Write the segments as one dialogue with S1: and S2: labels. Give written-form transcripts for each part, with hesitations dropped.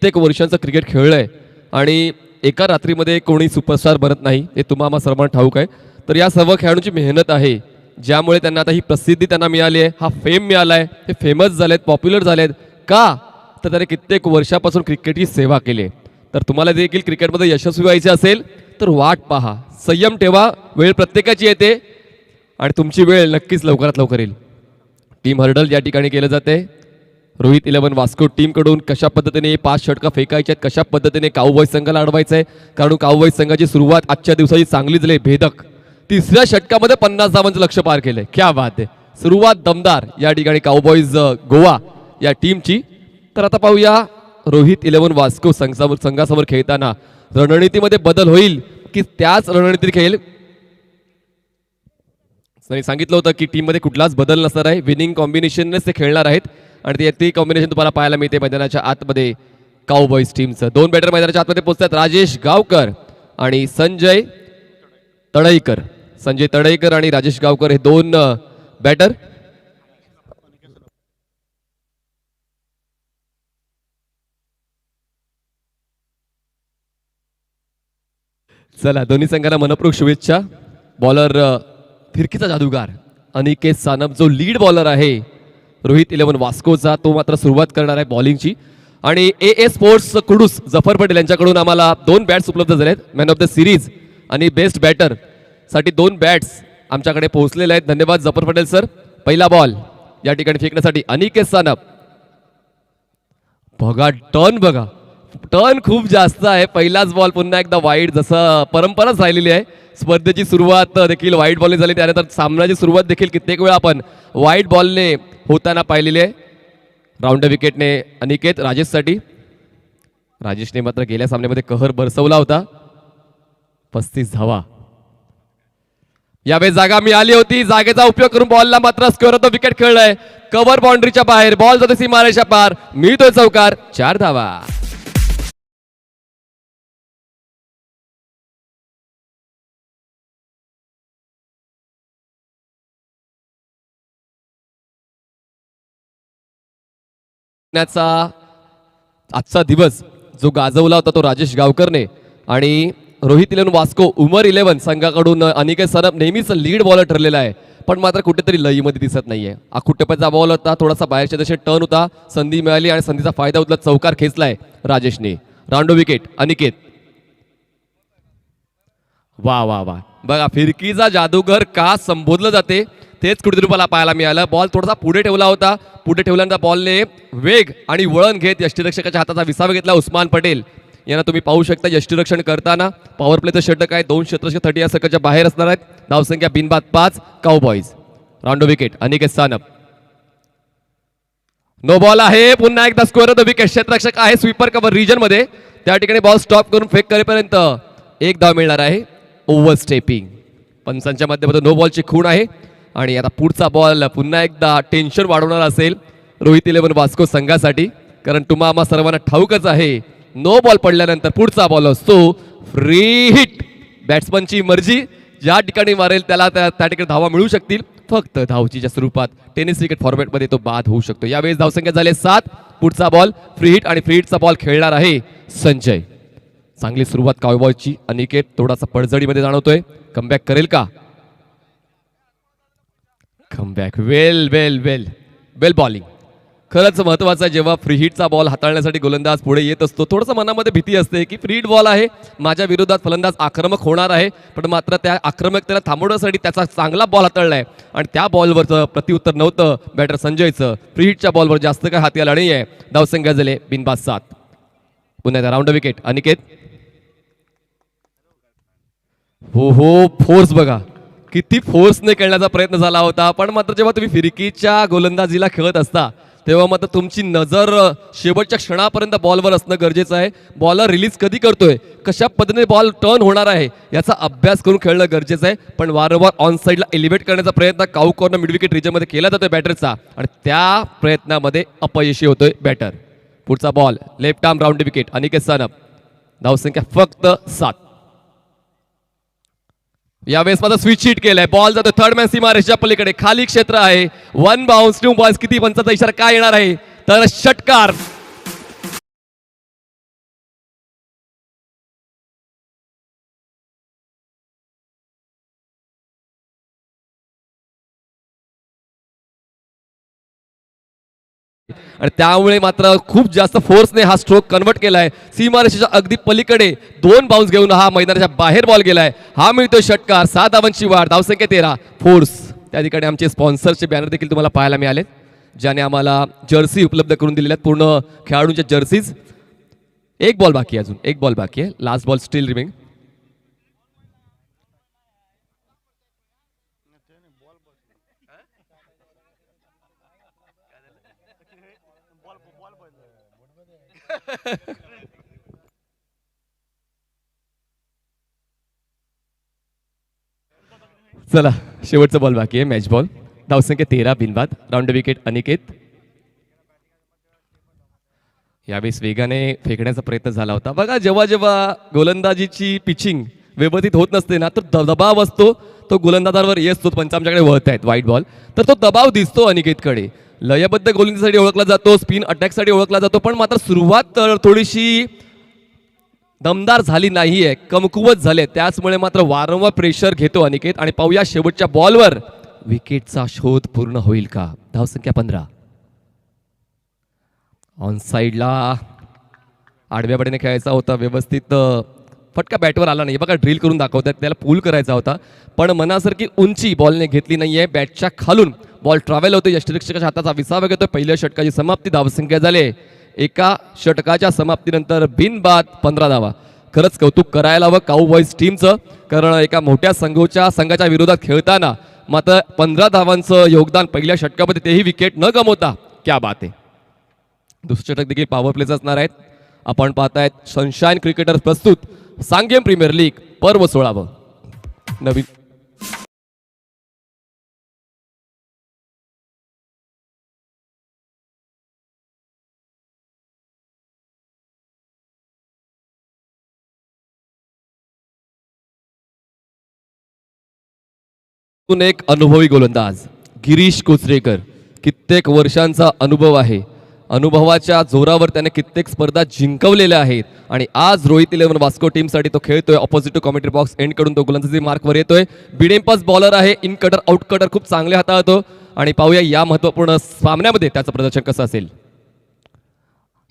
S1: प्रत्येक वर्षांचं क्रिकेट खेळलंय आणि एका रात्रीमध्ये कोणी सुपरस्टार बनत नाही, हे तुम्हाला सर्वांना ठाऊक आहे. तर या सर्व खेळाडूंची मेहनत आहे, ज्यामुळे त्यांना आता ही प्रसिद्धी त्यांना मिळाली आहे, हा फेम मिळाला आहे, हे फेमस झालेत, पॉप्युलर झालेत. का तर त्याने कित्येक वर्षापासून क्रिकेटची सेवा केली आहे. तर तुम्हाला देखील क्रिकेटमध्ये यशस्वी व्हायचे असेल तर वाट पहा, संयम ठेवा. वेळ प्रत्येकाची येते आणि तुमची वेळ नक्कीच लवकरात लवकर येईल. टीम हर्डल या ठिकाणी केलं जाते. रोहित 11 वास्को टीमकडून कशा पद्धतीने 5 षटकं फेकायचे आहेत, कशा पद्धतीने काऊबॉयज संघाला अडवायचं आहे. कारण काऊबॉयज संघाची सुरुवात आजच्या दिवसाची चांगली झाली, भेदक. तिसऱ्या षटकामध्ये 50 धावांचं लक्ष्य पार केलंय. क्या बात आहे, सुरुवात दमदार या ठिकाणी काऊबॉयज गोवा या टीमची. तर आता पाहूया रोहित 11 वास्को संघासमोर खेळताना रणनीतीमध्ये बदल होईल की त्याच रणनीतीत खेळेल. सांगितलं होतं की टीममध्ये कुठलाच बदल नसणार आहे, विनिंग कॉम्बिनेशननेच ते खेळणार आहेत आणि ते कॉम्बिनेशन तुम्हाला पाहायला मिळते मैदानाच्या आतमध्ये. काऊबॉयज टीमचं 2 बॅटर मैदानाच्या आतमध्ये पोहोचतात, राजेश गावकर आणि संजय तळईकर. संजय तळईकर आणि राजेश गावकर हे 2 बॅटर. चला, दोन्ही संघांना मनपूर्वक शुभेच्छा. बॉलर फिरकीचा जादूगार अनिकेत सानप जो लीड बॉलर आहे रोहित 11 वास्कोचा, तो मात्र सुरुवात करणार आहे बॉलिंगची. आणि ए स्पोर्ट्स कुडूस जफर पटेल यांच्याकडून आम्हाला 2 बॅट्स उपलब्ध झालेत. मॅन ऑफ द सिरीज आणि बेस्ट बॅटर साठी 2 बॅट्स आमच्याकडे पोहोचलेले आहेत. धन्यवाद जफर पटेल सर. पहिला बॉल या ठिकाणी फेकण्यासाठी अनिकेत सानप. बघा बघा, टर्न खूप जास्त आहे. पहिलाच बॉल पुन्हा एकदा वाईड, जसं परंपराच राहिलेली आहे. स्पर्धेची सुरुवात देखील वाईट बॉलने झाली, त्यानंतर सामन्याची सुरुवात देखील कित्येक वेळा आपण वाईट बॉलने होताना पाहिलेली आहे. राऊंड विकेटने अनिकेत राजेशसाठी. राजेशने मात्र गेल्या सामन्यामध्ये कहर बरसवला होता. 35 धावा यावेळी जागा मिळाली होती. जागेचा उपयोग करून बॉलला मात्र स्क्वेअर ऑफ द विकेट खेळलाय. कव्हर बाउंड्रीच्या बाहेर, बॉल जातो सीमारेषा पार, मिळतोय चौकार. 4 धावा. आजचा दिवस जो गाजवला होता तो राजेश गावकरने आणि रोहित 11 वास्को उमर 11 संघाकडून अनिकेत सानप नेहमीच लीड बॉलर ठरलेला आहे, पण मात्र कुठेतरी लईमध्ये दिसत नाहीये. आखुटप्प्याचा बॉल होता, थोडासा बाहेरच्या दिशेने टर्न होता, संधी मिळाली आणि संधीचा फायदा उचलत चौकार खेचलाय राजेशने. Round wicket Aniket. वा वा वा, बघा फिरकीचा जादूगर का संबोधलं जाते तेच कुठेतरी मला पाहायला मिळालं. बॉल थोडासा पुढे ठेवला होता, पुढे ठेवल्यानंतर बॉलने वेग आणि वळण घेत यष्टीरक्षकाच्या हाताचा विसावा घेतला उस्मान पटेल यांना. तुम्ही पाहू शकता यष्टीरक्षण करताना पॉवर प्लेचं षटक आहे. 2 क्षेत्ररक्षक 30 या सर्कलच्या बाहेर असणार आहेत. धावसंख्या बिनबाद 5 cowboys. Round wicket Aniket Sanap. No ball आहे. पुन्हा एकदा स्क्वेअर ऑफ द विकेट. क्षेत्ररक्षक आहे स्वीपर कव्हर रिजन मध्ये, त्या ठिकाणी बॉल स्टॉप करून फेक करेपर्यंत 1 धाव मिळणार आहे. Over stepping. पंचांच्या माध्यमातून नो बॉलची खूण आहे आणि आता पुढचा बॉल पुन्हा एकदा टेन्शन वाढवणार असेल रोहित 11 वास्को संघासाठी, कारण तुम्हाला सर्वांना ठाऊकच आहे नो बॉल पडल्यानंतर पुढचा बॉल असतो फ्री हिट. बॅट्समनची मर्जी, ज्या ठिकाणी मारेल त्याला त्या ठिकाणी धावा मिळू शकतील. फक्त धावचीच्या स्वरूपात टेनिस क्रिकेट फॉर्मॅटमध्ये तो बाद होऊ शकतो. यावेळेस धावसंख्या झाले 7. पुढचा बॉल फ्री हिट आणि फ्री हिटचा बॉल खेळणार आहे संजय. चांगली सुरुवात काऊबॉयची. अनिकेत थोडासा पडझडीमध्ये जाणवतोय, कमबॅक करेल का? कमबॅक. वेल वेल वेल वेल बॉलिंग. खरंच महत्वाचं आहे जेव्हा फ्री हिटचा बॉल हाताळण्यासाठी गोलंदाज पुढे येत असतो. थोडंसं मनामध्ये भीती असते की फ्री हिट बॉल आहे, माझ्या विरोधात फलंदाज आक्रमक होणार आहे, पण मात्र त्या आक्रमकतेला थांबवण्यासाठी त्याचा चांगला बॉल हाताळलाय आणि त्या बॉलवरचं प्रत्युत्तर नव्हतं बॅटर संजयचं. फ्री हिटच्या बॉलवर जास्त काय हाती आला नाहीये. धावसंख्या झाले बिनबाद 7. पुन्हा एकदा राऊंड विकेट अनिकेत. हो, फोर्स बघा किती फोर्सने खेळण्याचा प्रयत्न झाला होता, पण मात्र जेव्हा तुम्ही फिरकीच्या गोलंदाजीला खेळत असता तेव्हा मात्र तुमची नजर शेवटच्या क्षणापर्यंत बॉलवर असणं गरजेचं आहे. बॉलर रिलीज कधी करतोय, कशा पद्धतीने बॉल टर्न होणार आहे याचा अभ्यास करून खेळणं गरजेचं आहे. पण वारंवार ऑन साईडला एलिव्हेट करण्याचा प्रयत्न काऊ कॉर्नर मिड विकेट रिजनमध्ये केला जातोय बॅटरचा आणि त्या प्रयत्नामध्ये अपयशी होतोय बॅटर. पुढचा ball left arm round wicket Aniket Sanap. धावसंख्या फक्त 7. यावेळेस माझा स्विच हिट केलाय. बॉल जातो थर्ड मॅन सीमारेषेच्या पलीकडे, खाली क्षेत्र आहे. 1 बाउन्स 2 बॉल्स. किती पंचाचा इशारा काय येणार आहे तर षटकार. आणि त्यामुळे मात्र खूप जास्त फोर्सने हा स्ट्रोक कन्वर्ट केलाय. सीमारेषेच्या अगदी पलीकडे 2 बाउन्स घेऊन हा मैदानाच्या बाहेर बॉल गेलाय. हा मिळतोय षटकार. 7 धावांची वाढ. धावसंख्या 13. फोर्स. त्या ठिकाणी आमचे स्पॉन्सरचे बॅनर देखील तुम्हाला पाहायला मिळाले, ज्याने आम्हाला जर्सी उपलब्ध करून दिलेल्या आहेत, पूर्ण खेळाडूंच्या जर्सीज. एक बॉल बाकी आहे, अजून एक बॉल बाकी आहे. Last ball still remaining. चला, शेवटचा बॉल बाकी आहे, मॅच बॉल. धावसंख्या 13 बिनबाद. Round wicket Aniket. यावेळेस वेगाने फेकण्याचा प्रयत्न झाला होता. बघा, जेव्हा जेव्हा गोलंदाजीची पिचिंग व्यवस्थित होत नसते ना, तर दबाव असतो तो गोलंदाजांवर येतो. पंच आमच्याकडे वळत आहेत व्हाईट बॉल, तर तो दबाव दिसतो अनिकेतकडे. लयबद्ध गोलंदाजीसाठी ओळखला जातो, स्पिन अटॅकसाठी ओळखला जातो, पण मात्र सुरुवात तर थोडीशी दमदार झाली नाहीये, कमकुवत झाले. त्याचमुळे मात्र वारंवार प्रेशर घेतो अनिकेत. आणि पाहूया शेवटच्या बॉलवर विकेटचा शोध पूर्ण होईल का. धावसंख्या 15. ऑन साईडला आडव्या बाजूने खेळायचा होता, व्यवस्थित फटका बॅटवर आला नाही. बघा, ड्रिल करून दाखवतात, त्याला पूल करायचा होता, पण मनासारखी उंची बॉलने घेतली नाहीये. बॅटच्या खालून बॉल ट्रॅव्हल होतो. यष्टिरक्षकाच्या हाताचा विसावा घेतोय. पहिल्या षटकाची समाप्ती. धावसंख्या झाले एका षटकाच्या समाप्तीनंतर बिनबाद 15 धावा. खरंच कौतुक करायला हवं काऊबॉईज टीमचं, कारण एका मोठ्या संघाच्या विरोधात खेळताना मात्र 15 धावांचं योगदान पहिल्या षटकामध्ये, तेही विकेट न गमवता. क्या बात आहे. दुसरं षटक देखील पॉवर प्लेच असणार आहेत. आपण पाहतायत सनशाईन क्रिकेटर्स प्रस्तुत सांगेम प्रीमियर लीग पर्व 16. नवीन एक अनुभवी गोलंदाज गिरीश कोचरेकर. कित्येक वर्षांचा अनुभव आहे. अनुभवाच्या जोरावर त्याने कित्येक स्पर्धा जिंकवलेल्या आहेत. आणि आज रोहित 11 वास्को टीमसाठी तो खेळतोय. ऑपोजिट कॉमेंट्री बॉक्स एंड कडून तो गोलंदाजी मार्कवर येतोय. बिडेम्पास बॉलर आहे. इन कटर आउट कटर खूप चांगले हाताळतो. आणि पाहूया या महत्त्वपूर्ण सामन्यामध्ये त्याचं प्रदर्शन कसं असेल.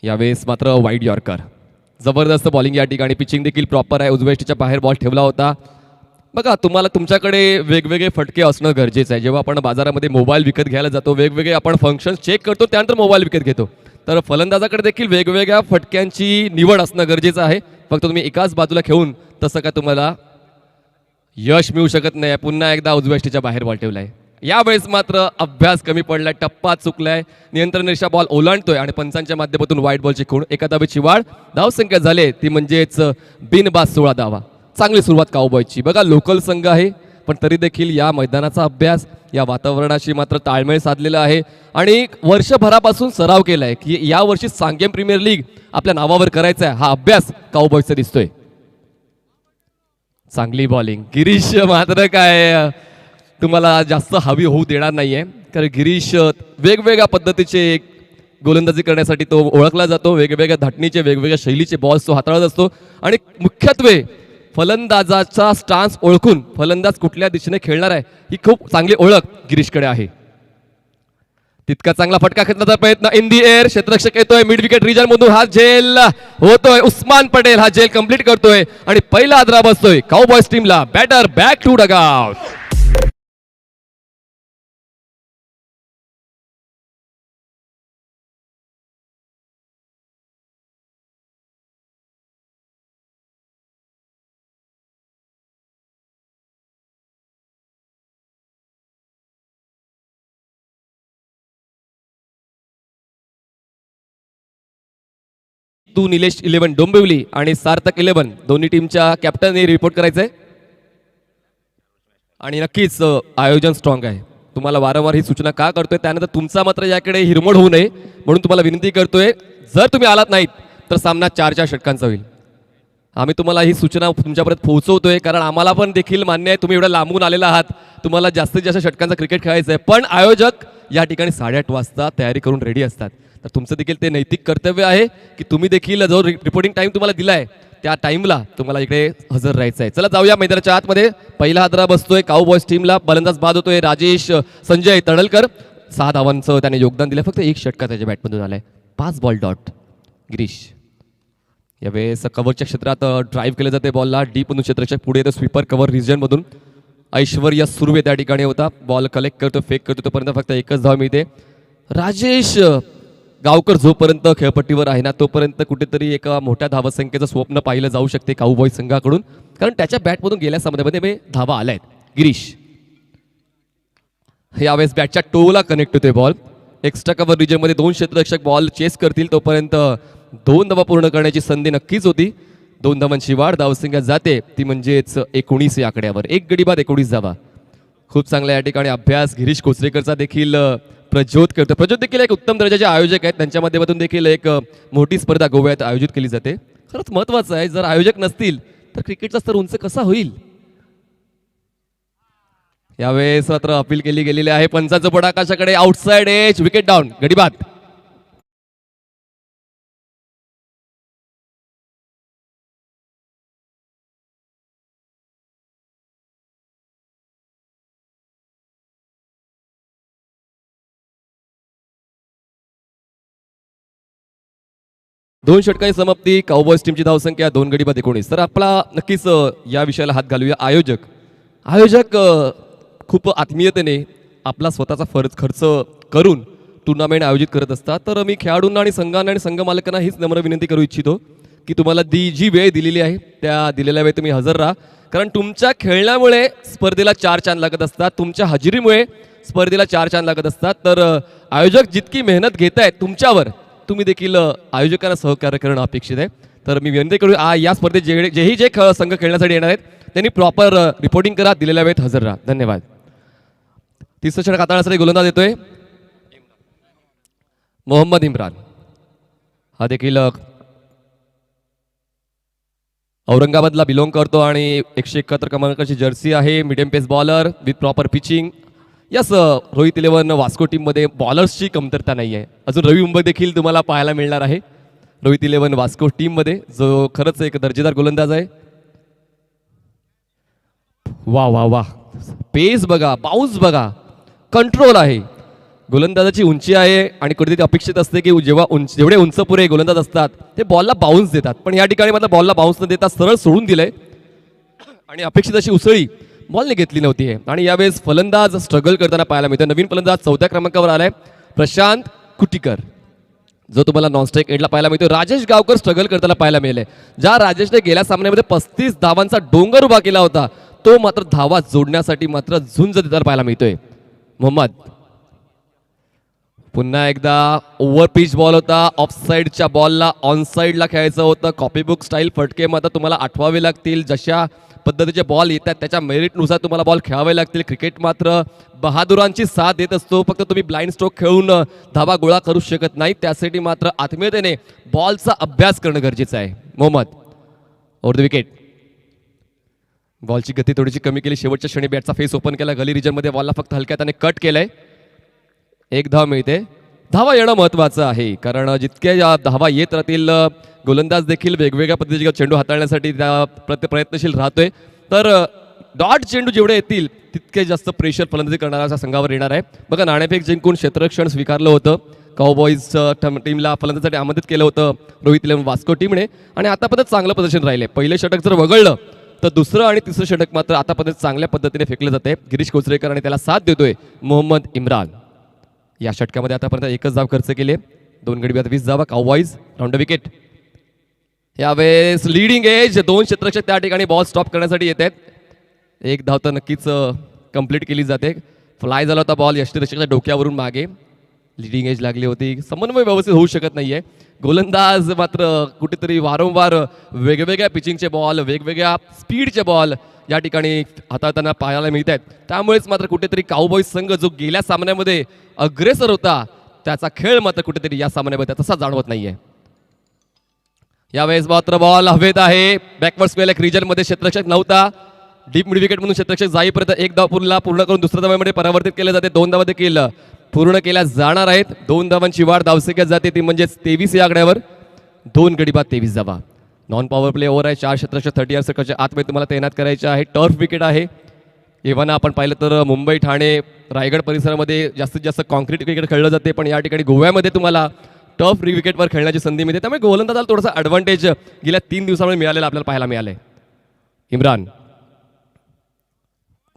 S1: यावेळेस मात्र वाईड यॉर्कर. जबरदस्त बॉलिंग या ठिकाणी. पिचिंग देखील प्रॉपर आहे. उजव्या बाहेर बॉल ठेवला होता. बघा, तुम्हाला तुमच्याकडे वेगवेगळे फटके असणं गरजेचं आहे. जेव्हा आपण बाजारामध्ये मोबाईल विकत घ्यायला जातो, वेगवेगळे आपण फंक्शन्स चेक करतो, त्यानंतर मोबाईल विकत घेतो, तर फलंदाजाकडे देखील वेगवेगळ्या फटक्यांची निवड असणं गरजेचं आहे. फक्त तुम्ही एकाच बाजूला खेळून तसं काय तुम्हाला यश मिळू शकत नाही. पुन्हा एकदा उजव्या बाहेर बॉल ठेवलाय. यावेळेस मात्र अभ्यास कमी पडलाय, टप्पा चुकलाय, नियंत्रण रेषा बॉल ओलांडतोय आणि पंचांच्या माध्यमातून व्हाईट बॉलची खूण. एका धावेची वाढ. धावसंख्या झाले ती म्हणजेच बिनबाद 16 धावा. चांगली सुरुवात काऊबॉयची. बघा, लोकल संघ आहे, पण तरी देखील या मैदानाचा अभ्यास, या वातावरणाशी मात्र ताळमेळ साधलेला आहे आणि वर्षभरापासून सराव केलाय की या वर्षी सांगेम प्रीमियर लीग आपल्या नावावर करायचा आहे. हा अभ्यास काऊबॉयचा दिसतोय. चांगली बॉलिंग. गिरीश मात्र काय तुम्हाला जास्त हवी होऊ देणार नाहीये, कारण गिरीश वेगवेगळ्या पद्धतीचे गोलंदाजी करण्यासाठी तो ओळखला जातो. वेगवेगळ्या धाटणीचे, वेगवेगळ्या शैलीचे बॉल्स तो हाताळत असतो आणि मुख्यत्वे फलंदाजाचा स्टान्स ओळखून फलंदाज कुठल्या दिशेने खेळणार आहे ही खूप चांगली ओळख गिरीशकडे आहे. तितका चांगला फटका खेचण्याचा प्रयत्न. In the air. क्षेत्ररक्षक येतोय मिड विकेट रिजन मधून. हा झेल होतोय. उस्मान पटेल हा झेल कंप्लीट करतोय आणि पहिला आदरा बसतोय काऊबॉयज टीमला. Batter back to dugout. तू निलेश 11 डोंबिवली आणि सार्थक 11 दोन्ही टीमच्या कॅप्टनने रिपोर्ट करायचंय. आणि नक्कीच आयोजन स्ट्रॉंग आहे. तुम्हाला वारंवार ही सूचना का करतोय, त्यानंतर तुमचा मात्र याकडे हिरमोड होऊ नये म्हणून तुम्हाला विनंती करतोय. जर तुम्ही आलात नाहीत तर सामना 4 षटकांचा होईल. आम्ही तुम्हाला ही सूचना तुमच्यापर्यंत पोहोचवतोय, कारण आम्हाला पण देखील मान्य आहे तुम्ही एवढं लांबून आलेला आहात, तुम्हाला जास्तीत जास्त षटकांचा क्रिकेट खेळायचं आहे. पण आयोजक या ठिकाणी 8:30 वाजता तयारी करून रेडी असतात. तर तुमचं देखील ते नैतिक कर्तव्य आहे की तुम्ही देखील जो रिपोर्टिंग टाइम तुम्हाला दिलाय त्या टाइमला तुम्हाला इकडे हजर राहायचं आहे. चला जाऊया मैदानाच्या आतमध्ये. पहिला हादरा बसतोय काऊबॉयज टीमला. फलंदाज बाद होतोय राजेश संजय तडलकर. 6 धावांचं त्याने योगदान दिलं. फक्त 1 षटका त्याच्या बॅटमधून आलाय. 5 बॉल डॉट. गिरीश यावेळेस कव्हरच्या क्षेत्रात ड्राईव्ह केलं जाते बॉलला. डीपमधून क्षेत्राच्या पुढे येतं स्वीपर कव्हर रिजनमधून. ऐश्वर्या सुर्वे त्या ठिकाणी होता. बॉल कलेक्ट करतो, फेक करतो, तोपर्यंत फक्त 1च धाव मिळते. राजेश गावकर जोपर्यंत खेळपट्टीवर आहे ना तोपर्यंत कुठेतरी एका मोठ्या धावसंख्येचं स्वप्न पाहिलं जाऊ शकते काऊबॉय संघाकडून, कारण त्याच्या बॅटमधून गेल्या सामन्यामध्ये धावा आल्या आहेत. गिरीश यावेळेस बॅटच्या टोला कनेक्ट होते बॉल. एक्स्ट्रा कव्हर रिजनमध्ये 2 क्षेत्ररक्षक बॉल चेस करतील तोपर्यंत 2 धावा पूर्ण करण्याची संधी नक्कीच होती. 2 धावांची वाढ धावसंख्या जाते ती म्हणजेच 19 या आकड्यावर. 1 गडी बाद 19 धावा. खूप चांगला या ठिकाणी अभ्यास गिरीश कोचरेकरचा देखील प्रज्योत करतो. प्रज्योत देखील एक उत्तम दर्जाचे आयोजक आहेत. त्यांच्या माध्यमातून देखील एक मोठी स्पर्धा गोव्यात आयोजित केली जाते. खरंच महत्त्वाचं आहे, जर आयोजक नसतील तर क्रिकेटचा स्तर उंच कसा होईल. यावेळेस मात्र अपील केली गेलेली आहे. पंचाचं बोट आकाशाकडे. Outside edge. Wicket down. गडी बाद. दोन षटकांची समाप्ती. काउबॉयज टीमची धावसंख्या 2 गडी बाद 19. तर आपला नक्कीच या विषयाला हात घालूया. आयोजक खूप आत्मीयतेने आपला स्वतःचा खर्च करून टुर्नामेंट आयोजित करत असतात. तर मी खेळाडूंना आणि संघांना आणि संघ मालकांना हीच नम्र विनंती करू इच्छितो की तुम्हाला जी वेळ दिलेली आहे त्या दिलेल्या वेळी तुम्ही हजर राहा, कारण तुमच्या खेळण्यामुळे स्पर्धेला 4 चांद लागत असतात. तुमच्या हजेरीमुळे स्पर्धेला 4 चांद लागत असतात. तर आयोजक जितकी मेहनत घेत आहेत तुमच्यावर, तुम्ही देखील आयोजकांना सहकार्य करणं अपेक्षित आहे. तर मी विनंती करू या स्पर्धेत जे संघ खेळण्यासाठी येणार आहेत त्यांनी प्रॉपर रिपोर्टिंग करा, दिलेल्या वेळेत हजर राहा. धन्यवाद. 30 षटक हाताळण्यासाठी गोलंदाज येतोय मोहम्मद इम्रान. हा देखील औरंगाबादला बिलोंग करतो आणि 171 क्रमांकाची जर्सी आहे. Medium pace bowler with proper pitching. Yes, Rohit 11 Vasco टीममध्ये बॉलर्सची कमतरता नाही आहे. अजून रवी मुंबई देखील तुम्हाला पाहायला मिळणार आहे रोहित 11 वास्को टीममध्ये, जो खरंच एक दर्जेदार गोलंदाज आहे. वा वा वा, पेस बघा, बाउन्स बघा, कंट्रोल आहे. गोलंदाजाची उंची आहे आणि कुठेतरी अपेक्षित असते की जेवढे उंचपुरे गोलंदाज असतात ते बॉलला बाउन्स देतात, पण या ठिकाणी मात्र बॉलला बाउन्स न देता सरळ सोडून दिलंय आणि अपेक्षित अशी उसळी बॉलने घेतली नव्हती. आणि यावेळेस फलंदाज स्ट्रगल करताना पाहायला मिळतो. नवीन फलंदाज 4थ्या क्रमांकावर आलाय प्रशांत कुटीकर, जो तुम्हाला नॉनस्ट्राईक एंडला पाहायला मिळतो. राजेश गावकर स्ट्रगल करताना पाहायला मिळाले. ज्या राजेशने गेल्या सामन्यामध्ये 35 धावांचा डोंगर उभा केला होता तो मात्र धावा जोडण्यासाठी मात्र झुंज देताना पाहायला मिळतोय. मोहम्मद पुन्हा एकदा ओव्हर पिच बॉल होता. ऑफ साईडच्या बॉलला ऑन साईडला खेळायचं होतं. कॉपीबुक स्टाईल फटके मात्र तुम्हाला आठवावे लागतील. जशा पद्धतीचे बॉल येतात त्याच्या मेरिटनुसार तुम्हाला बॉल खेळावे लागतील. क्रिकेट मात्र बहादुरांची साथ देत असतो. फक्त तुम्ही ब्लाइंड स्ट्रोक खेळून धावा गोळा करू शकत नाही. त्यासाठी मात्र आत्मीयतेने बॉलचा अभ्यास करणं गरजेचं आहे. Mohammed over the wicket. बॉलची गती थोडीशी कमी केली. शेवटच्या क्षणी बॅटचा फेस ओपन केला. गली रिजनमध्ये बॉलला फक्त हलक्यात त्याने कट केलंय. 1 धाव मिळते. धावा येणं महत्त्वाचं आहे, कारण जितक्या धावा येत राहतील गोलंदाज देखील वेगवेगळ्या पद्धतीचे चेंडू हाताळण्यासाठी त्या प्रयत्नशील राहतोय. तर डॉट चेंडू जेवढे येतील तितके जास्त प्रेशर फलंदाजी करणाऱ्या संघावर येणार आहे. बघा, नाणेफेक जिंकून क्षेत्ररक्षण स्वीकारलं होतं काउबॉयज टीमला फलंदाजीसाठी आमंत्रित केलं होतं रोहित 11 वास्को टीमने, आणि आतापर्यंत चांगलं प्रदर्शन राहिले. पहिले षटक जर वगळलं तर दुसरं आणि तिसरं षटक मात्र आतापर्यंत चांगल्या पद्धतीने फेकलं जाते. गिरीश कोचरेकर आणि त्याला साथ देतोय मोहम्मद इम्रान. या षटकामध्ये आतापर्यंत 1च धाव खर्च केले. 2 गडी बाद 20 धावा. Cowboys round wicket. यावेळेस लीडिंग एज 2 क्षेत्ररक्षक त्या ठिकाणी बॉल स्टॉप करण्यासाठी येत आहेत. 1 धाव तर नक्कीच कंप्लीट केली जाते. फ्लाय झाला होता बॉल यष्टीरक्षकाच्या डोक्यावरून मागे. लीडिंग एज लागली होती. समन्वय व्यवस्थित होऊ शकत नाहीये. गोलंदाज मात्र कुठेतरी वारंवार वेगवेगळ्या पिचिंगचे बॉल, वेगवेगळ्या स्पीडचे बॉल या ठिकाणी हाताळताना पाहायला मिळत आहेत. त्यामुळेच मात्र कुठेतरी काउबॉयज संघ जो गेल्या सामन्यामध्ये अग्रेसर होता त्याचा खेळ मात्र कुठेतरी या सामन्यामध्ये तसा जाणवत नाहीये. यावेळेस मात्र बॉल हवेत आहे. बॅकवर्ड स्क्वेअर लेग रिजनमध्ये क्षेत्ररक्षक नव्हता. डीप मिड विकेट म्हणून क्षेत्ररक्षक जाईपर्यंत 1 धाव पूर्ण करून दुसऱ्या धावामध्ये परावर्तित केले जाते. 2 धावा देखील पूर्ण केल्या जाणार आहेत. 2 धावांची वाढ धावसंख्येत जाते ती म्हणजे 23 या आकड्यावर. 2 गडी बाद 23 धावा. नॉन पॉवर प्ले ओव्हर आहे. 4 क्षेत्ररक्षक 30 सर्कलच्या आतमध्ये तुम्हाला तैनात करायचे आहे. टर्फ विकेट आहे. एव्हाना आपण पाहिलं तर मुंबई ठाणे रायगड परिसरामध्ये जास्तीत जास्त कॉन्क्रीट क्रिकेट खेळलं जाते, पण या ठिकाणी गोव्यामध्ये तुम्हाला टफ विकेटवर खेळण्याची संधी मिळते. त्यामुळे गोलंदाजाला थोडासा ॲडव्हान्टेज गेल्या 3 दिवसांमध्ये मिळालेला आपल्याला पाहायला मिळालं आहे. इम्रान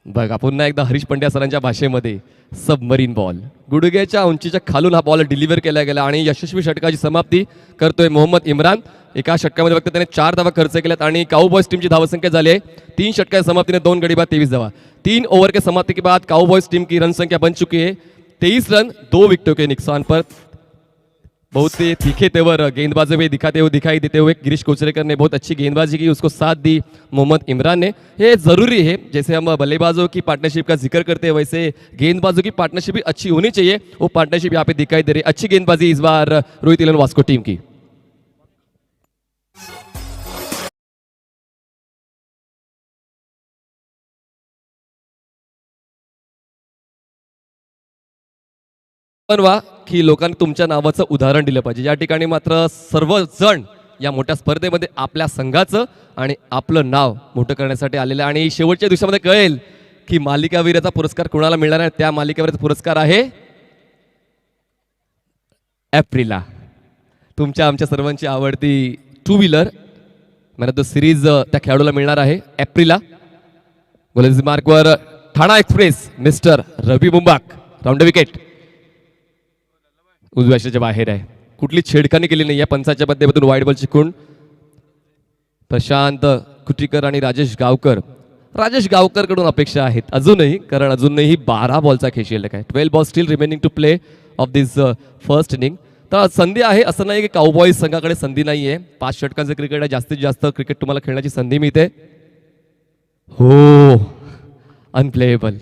S1: बघा पुन्हा एकदा हरीश पंड्या सरांच्या भाषेमध्ये सबमरीन बॉल, गुडघ्याच्या उंचीच्या खालून हा बॉल डिलिव्हर केला गेला आणि यशस्वी षटकाची समाप्ती करतोय मोहम्मद इम्रान. एका षटकामध्ये फक्त त्याने 4 धावा खर्च केल्यात आणि काउबॉयज टीमची धावसंख्या झाली आहे 3 षटकाच्या समाप्तीने 2 गडी बाद 23 धावा. 3 ओवर के समाप्ति के बाद काउबॉयज टीम की रन संख्या बन चुकी है 23 रन 2 विकेटों के नुकसान पर. बहुत ही तीखे तेवर गेंदबाजों में दिखाई देते हुए गिरीश कोचरेकर ने बहुत अच्छी गेंदबाजी की, उसको साथ दी मोहम्मद इमरान ने. ये ज़रूरी है, जैसे हम बल्लेबाजों की पार्टनरशिप का जिक्र करते हैं वैसे गेंदबाजों की पार्टनरशिप भी अच्छी होनी चाहिए. वो पार्टनरशिप यहाँ पे दिखाई दे रही है. अच्छी गेंदबाजी इस बार रोहित इलन वास्को टीम की. की लोकांनी तुमच्या नावाचं उदाहरण दिलं पाहिजे. या ठिकाणी मात्र सर्वजण या मोठ्या स्पर्धेमध्ये आपल्या संघाचं आणि आपलं नाव मोठं करण्यासाठी आलेलं आणि शेवटच्या दिवसामध्ये कळेल की मालिकावीराचा पुरस्कार कोणाला मिळणार आहे. त्या मालिकावीराचा पुरस्कार आहे एप्रिला. तुमच्या आमच्या सर्वांची आवडती 2 wheeler man of the series त्या खेळाडूला मिळणार आहे एप्रिला. गोलंदाजी मार्कवर ठाणा एक्सप्रेस मिस्टर रवी बुंबाक. राऊंड विकेट उजव्याच्या बाहेर आहे. कुठली छेडखानी केली नाही या पंचाच्या माध्यमातून वाईड बॉल चिकून प्रशांत कुटीकर आणि राजेश गावकर कडून अपेक्षा आहेत अजूनही, कारण अजूनही 12 बॉलचा खेळ शिल्लक आहे. 12 ball steel remaining to play of this first inning. तर संधी आहे, असं नाही की काउबॉईज संघाकडे संधी नाही आहे. 5 षटकांचं क्रिकेट आहे, जास्तीत जास्त क्रिकेट तुम्हाला खेळण्याची संधी मिळते. हो अनप्लेएबल.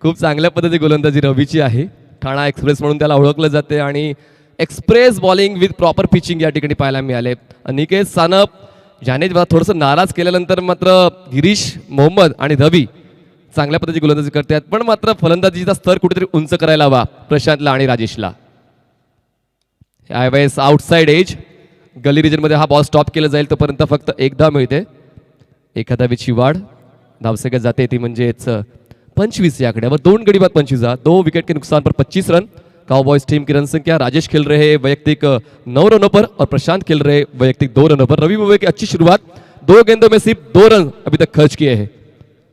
S1: खूप चांगल्या पद्धती गोलंदाजी रवीची आहे. ठाणा एक्सप्रेस म्हणून त्याला ओळखलं जाते आणि express bowling with proper pitching या ठिकाणी पाहायला मिळाले. निकेश सानप ज्याने थोडंसं नाराज केल्यानंतर मात्र गिरीश मोहम्मद आणि रवी चांगल्या पद्धतीची गोलंदाजी करतात, पण मात्र फलंदाजीचा स्तर कुठेतरी उंच करायला हवा प्रशांतला आणि राजेशला. यावेळेस आउटसाइड एज गली रिजनमध्ये हा बॉल स्टॉप केला जाईल तोपर्यंत फक्त 1 धाव मिळते. 1 धावेची वाढ धावसंख्या जाते ती म्हणजेच 25 या आंकड्यावर. 2 गडी बाद 25, 2 विकेट के नुकसान पर 25 रन. काउबॉयज टीम की रन संख्या, राजेश खेल रहे हैं वैयक्तिक 9 रनों पर और प्रशांत खेल रहे वैयक्तिक 2 रनों पर. रवि बुबे की अच्छी शुरुआत, 2 गेंदों में सिर्फ 2 रन अभी तक खर्च किए हैं.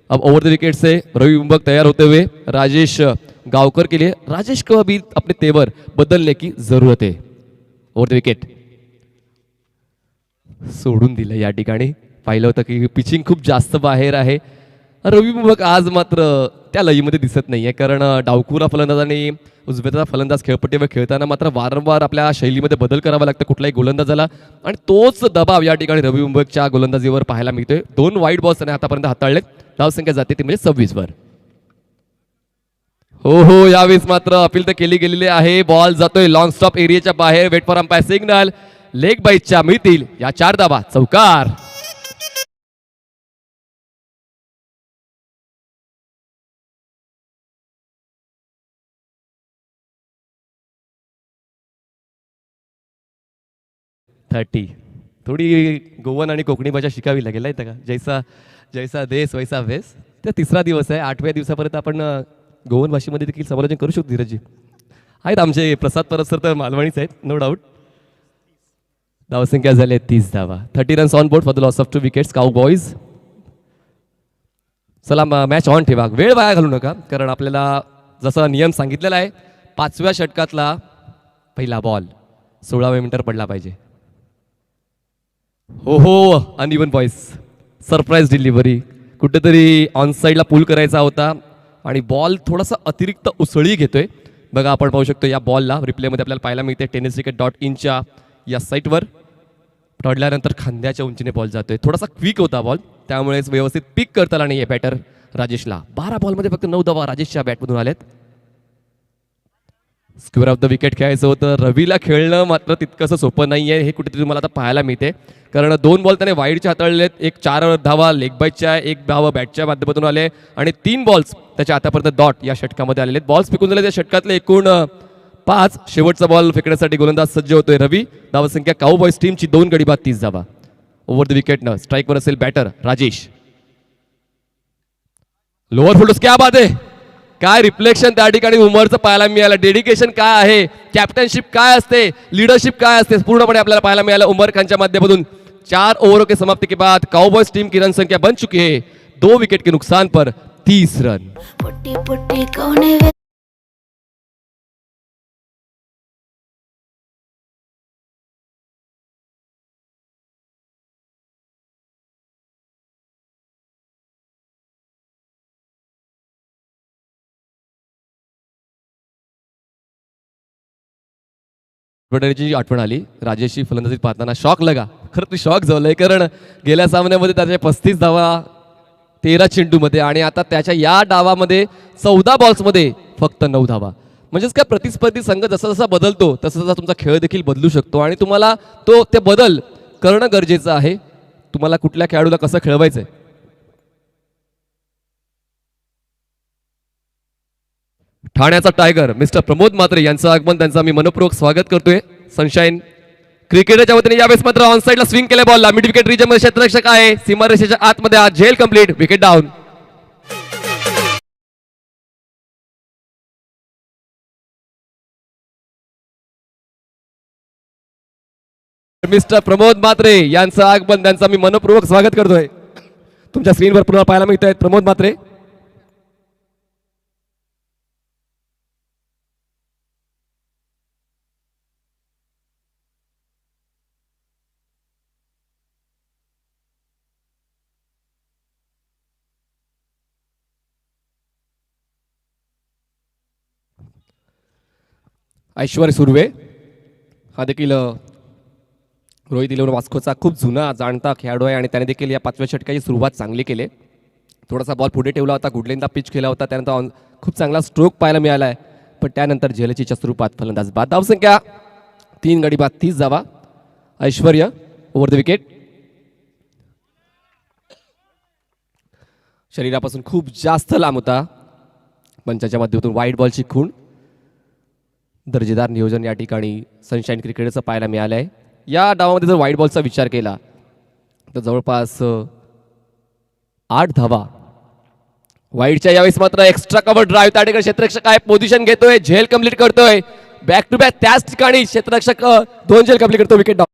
S1: अब ओवर द विकेट से रवि बुंबक तैयार होते हुए राजेश गावकर के लिए. राजेश को अभी अपने तेवर बदलने की जरूरत है. ओवर द विकेट सोडून दिलं या ठिकाणी. पाहिलं होतं की पिचिंग खूप जास्त बाहेर आहे. रवी बुंबक आज मात्र त्या लयीमध्ये दिसत नाहीये, कारण डावकुरा फलंदाज आणि उजव्याचा फलंदाज खेळपट्टीवर खेळताना मात्र वारंवार आपल्या शैलीमध्ये बदल करावा लागतो कुठल्याही गोलंदाजाला, आणि तोच दबाव या ठिकाणी रवी बुंबकच्या गोलंदाजीवर पाहायला मिळतोय. 2 वाईड बॉल्स त्याने आतापर्यंत हाताळलेत. धावसंख्या जाते ती म्हणजे 26 वर. हो यावेळेस मात्र अपील तर केली गेलेली आहे. बॉल जातोय लॉंग स्टॉप एरियाच्या बाहेर. Wait for umpire signal. Leg बाईटच्या मिळतील या 4 धावा. चौकार. थोडी गोवन आणि कोकणी भाषा शिकावी लागेल नाही का. जैसा देश वैसा वेश. त्या 3रा दिवस आहे. 8व्या दिवसापर्यंत आपण गोवन भाषेमध्ये देखील समालोचन करू शकतो. धीरजी आहेत आमचे प्रसाद परस्तर तर मालवणीच आहेत नो डाऊट. धावसंख्या झाली 30 धावा. 30 runs on board for the loss of 2 wickets cow boys. चला मॅच ऑन ठेवा, वेळ वाया घालू नका, कारण आपल्याला जसा नियम सांगितलेला आहे 5व्या षटकातला पहिला बॉल 16व्या मिनिटावर पडला पाहिजे. हो अनइवन बॉईज. सरप्राईज डिलिव्हरी कुठेतरी ऑन साईडला पुल करायचा होता आणि बॉल थोडासा अतिरिक्त उसळी घेतोय. बघा आपण पाहू शकतो या बॉलला रिप्लेमध्ये आपल्याला पाहायला मिळते tenniscricket.in या साईटवर. पडल्यानंतर खांद्याच्या उंचीने बॉल जातोय. थोडासा क्विक होता बॉल, त्यामुळेच व्यवस्थित पिक करता आला नाहीये बॅटर राजेशला. 12 बॉलमध्ये फक्त 9 धावा राजेशच्या बॅटमधून आल्यात. स्क्वेअर ऑफ द विकेट खेळायचं होतं. रवीला खेळणं मात्र तितकंसं सोपं नाहीये, हे कुठेतरी मला आता पाहायला मिळते, कारण 2 बॉल त्याने वाईडचे हाताळलेत. 4 धावा लेग बाईटच्या, 1 धावा बॅटच्या माध्यमातून आले आणि 3 बॉल्स त्याच्या आतापर्यंत डॉट या षटकामध्ये आलेले. बॉल्स फेकून झाले त्या षटकातले एकूण 5. शेवटचा बॉल फेकण्यासाठी गोलंदाज सज्ज होतोय रवी. धावसंख्या काउ बॉईज टीमची 2 गडी बाद 30 धावा. ओव्हर द विकेटनं स्ट्राईकवर असेल बॅटर राजेश. लोअर फुल्टोस, क्या बात आहे. काय रिफ्लेक्शन त्या ठिकाणी उमरचं पाहायला मिळालं. डेडिकेशन काय आहे, कॅप्टनशिप काय असते, लिडरशिप काय असते, पूर्णपणे आपल्याला पाहायला मिळालं उमर खानच्या माध्यमातून. 4 ओवरों के समाप्ति के बाद काउबॉयज टीम की रन संख्या बन चुकी है 2 विकेट के नुकसान पर 30 रन.
S2: पुट्टी पुट्टी कौने वे
S1: जी आठवण आली. राजेशची फलंदाजी पाहताना शॉक लगा. खरं तर शॉक झालंय, कारण गेल्या सामन्यामध्ये त्याच्या 35 धावा 13 चेंडूमध्ये आणि आता त्याच्या या डावामध्ये 14 बॉल्समध्ये फक्त 9 धावा. म्हणजेच काय, प्रतिस्पर्धी संघ जसा जसा बदलतो तसा तसा तुमचा खेळ देखील बदलू शकतो आणि तुम्हाला ते बदल करणं गरजेचं आहे. तुम्हाला कुठल्या खेळाडूला कसं खेळवायचंय. ठाण्याचा टायगर मिस्टर प्रमोद म्हात्रे यांचं आगमन, त्यांचं मी मनपूर्वक स्वागत करतोय. सनशाईन क्रिकेटच्या वतीने यावेळेस मात्र ऑन साइडला स्विंग केल्या बॉलला. मिड विकेट रिजन मध्ये क्षेत्ररक्षक आहे, सीमारेषेच्या आतमध्ये आज झेल complete, wicket down. Mister Pramod Mhatre यांचं आगमन, त्यांचं मी मनपूर्वक स्वागत करतोय. तुमच्या स्क्रीनवर पुन्हा पाहायला मिळत आहेत प्रमोद म्हात्रे. ऐश्वर्य सुर्वे हा देखील रोहित इलेव्हन वास्कोचा खूप जुना जाणता खेळाडू आहे आणि त्याने देखील या 5व्या षटकाची सुरुवात चांगली केली. थोडासा बॉल पुढे ठेवला होता, गुडलेंदा पिच केला होता, त्यानंतर खूप चांगला स्ट्रोक पाहायला मिळाला आहे. पण त्यानंतर झेलचीच्या स्वरूपात फलंदाज बाद. धावसंख्या 3 गडी बाद 30 धावा. ऐश्वर्य ओव्हर द विकेट. शरीरापासून खूप जास्त लांब होता, पंचाच्या माध्यमातून वाईट बॉलची खूण. दर्जेदार नियोजन या ठिकाणी सनशाईन क्रिकेटचं पाहायला मिळालं आहे. या डावामध्ये जर वाईट बॉलचा विचार केला तर जवळपास 8 धावा. वाईटच्या यावेळेस मात्र एक्स्ट्रा कव्हर ड्राईव्ह त्या ठिकाणी क्षेत्ररक्षक आहे, पोझिशन घेतोय, झेल कंप्लीट करतोय. बॅक टू बॅक त्याच ठिकाणी क्षेत्ररक्षक 2 झेल कंप्लीट करतो, विकेट डाऊन.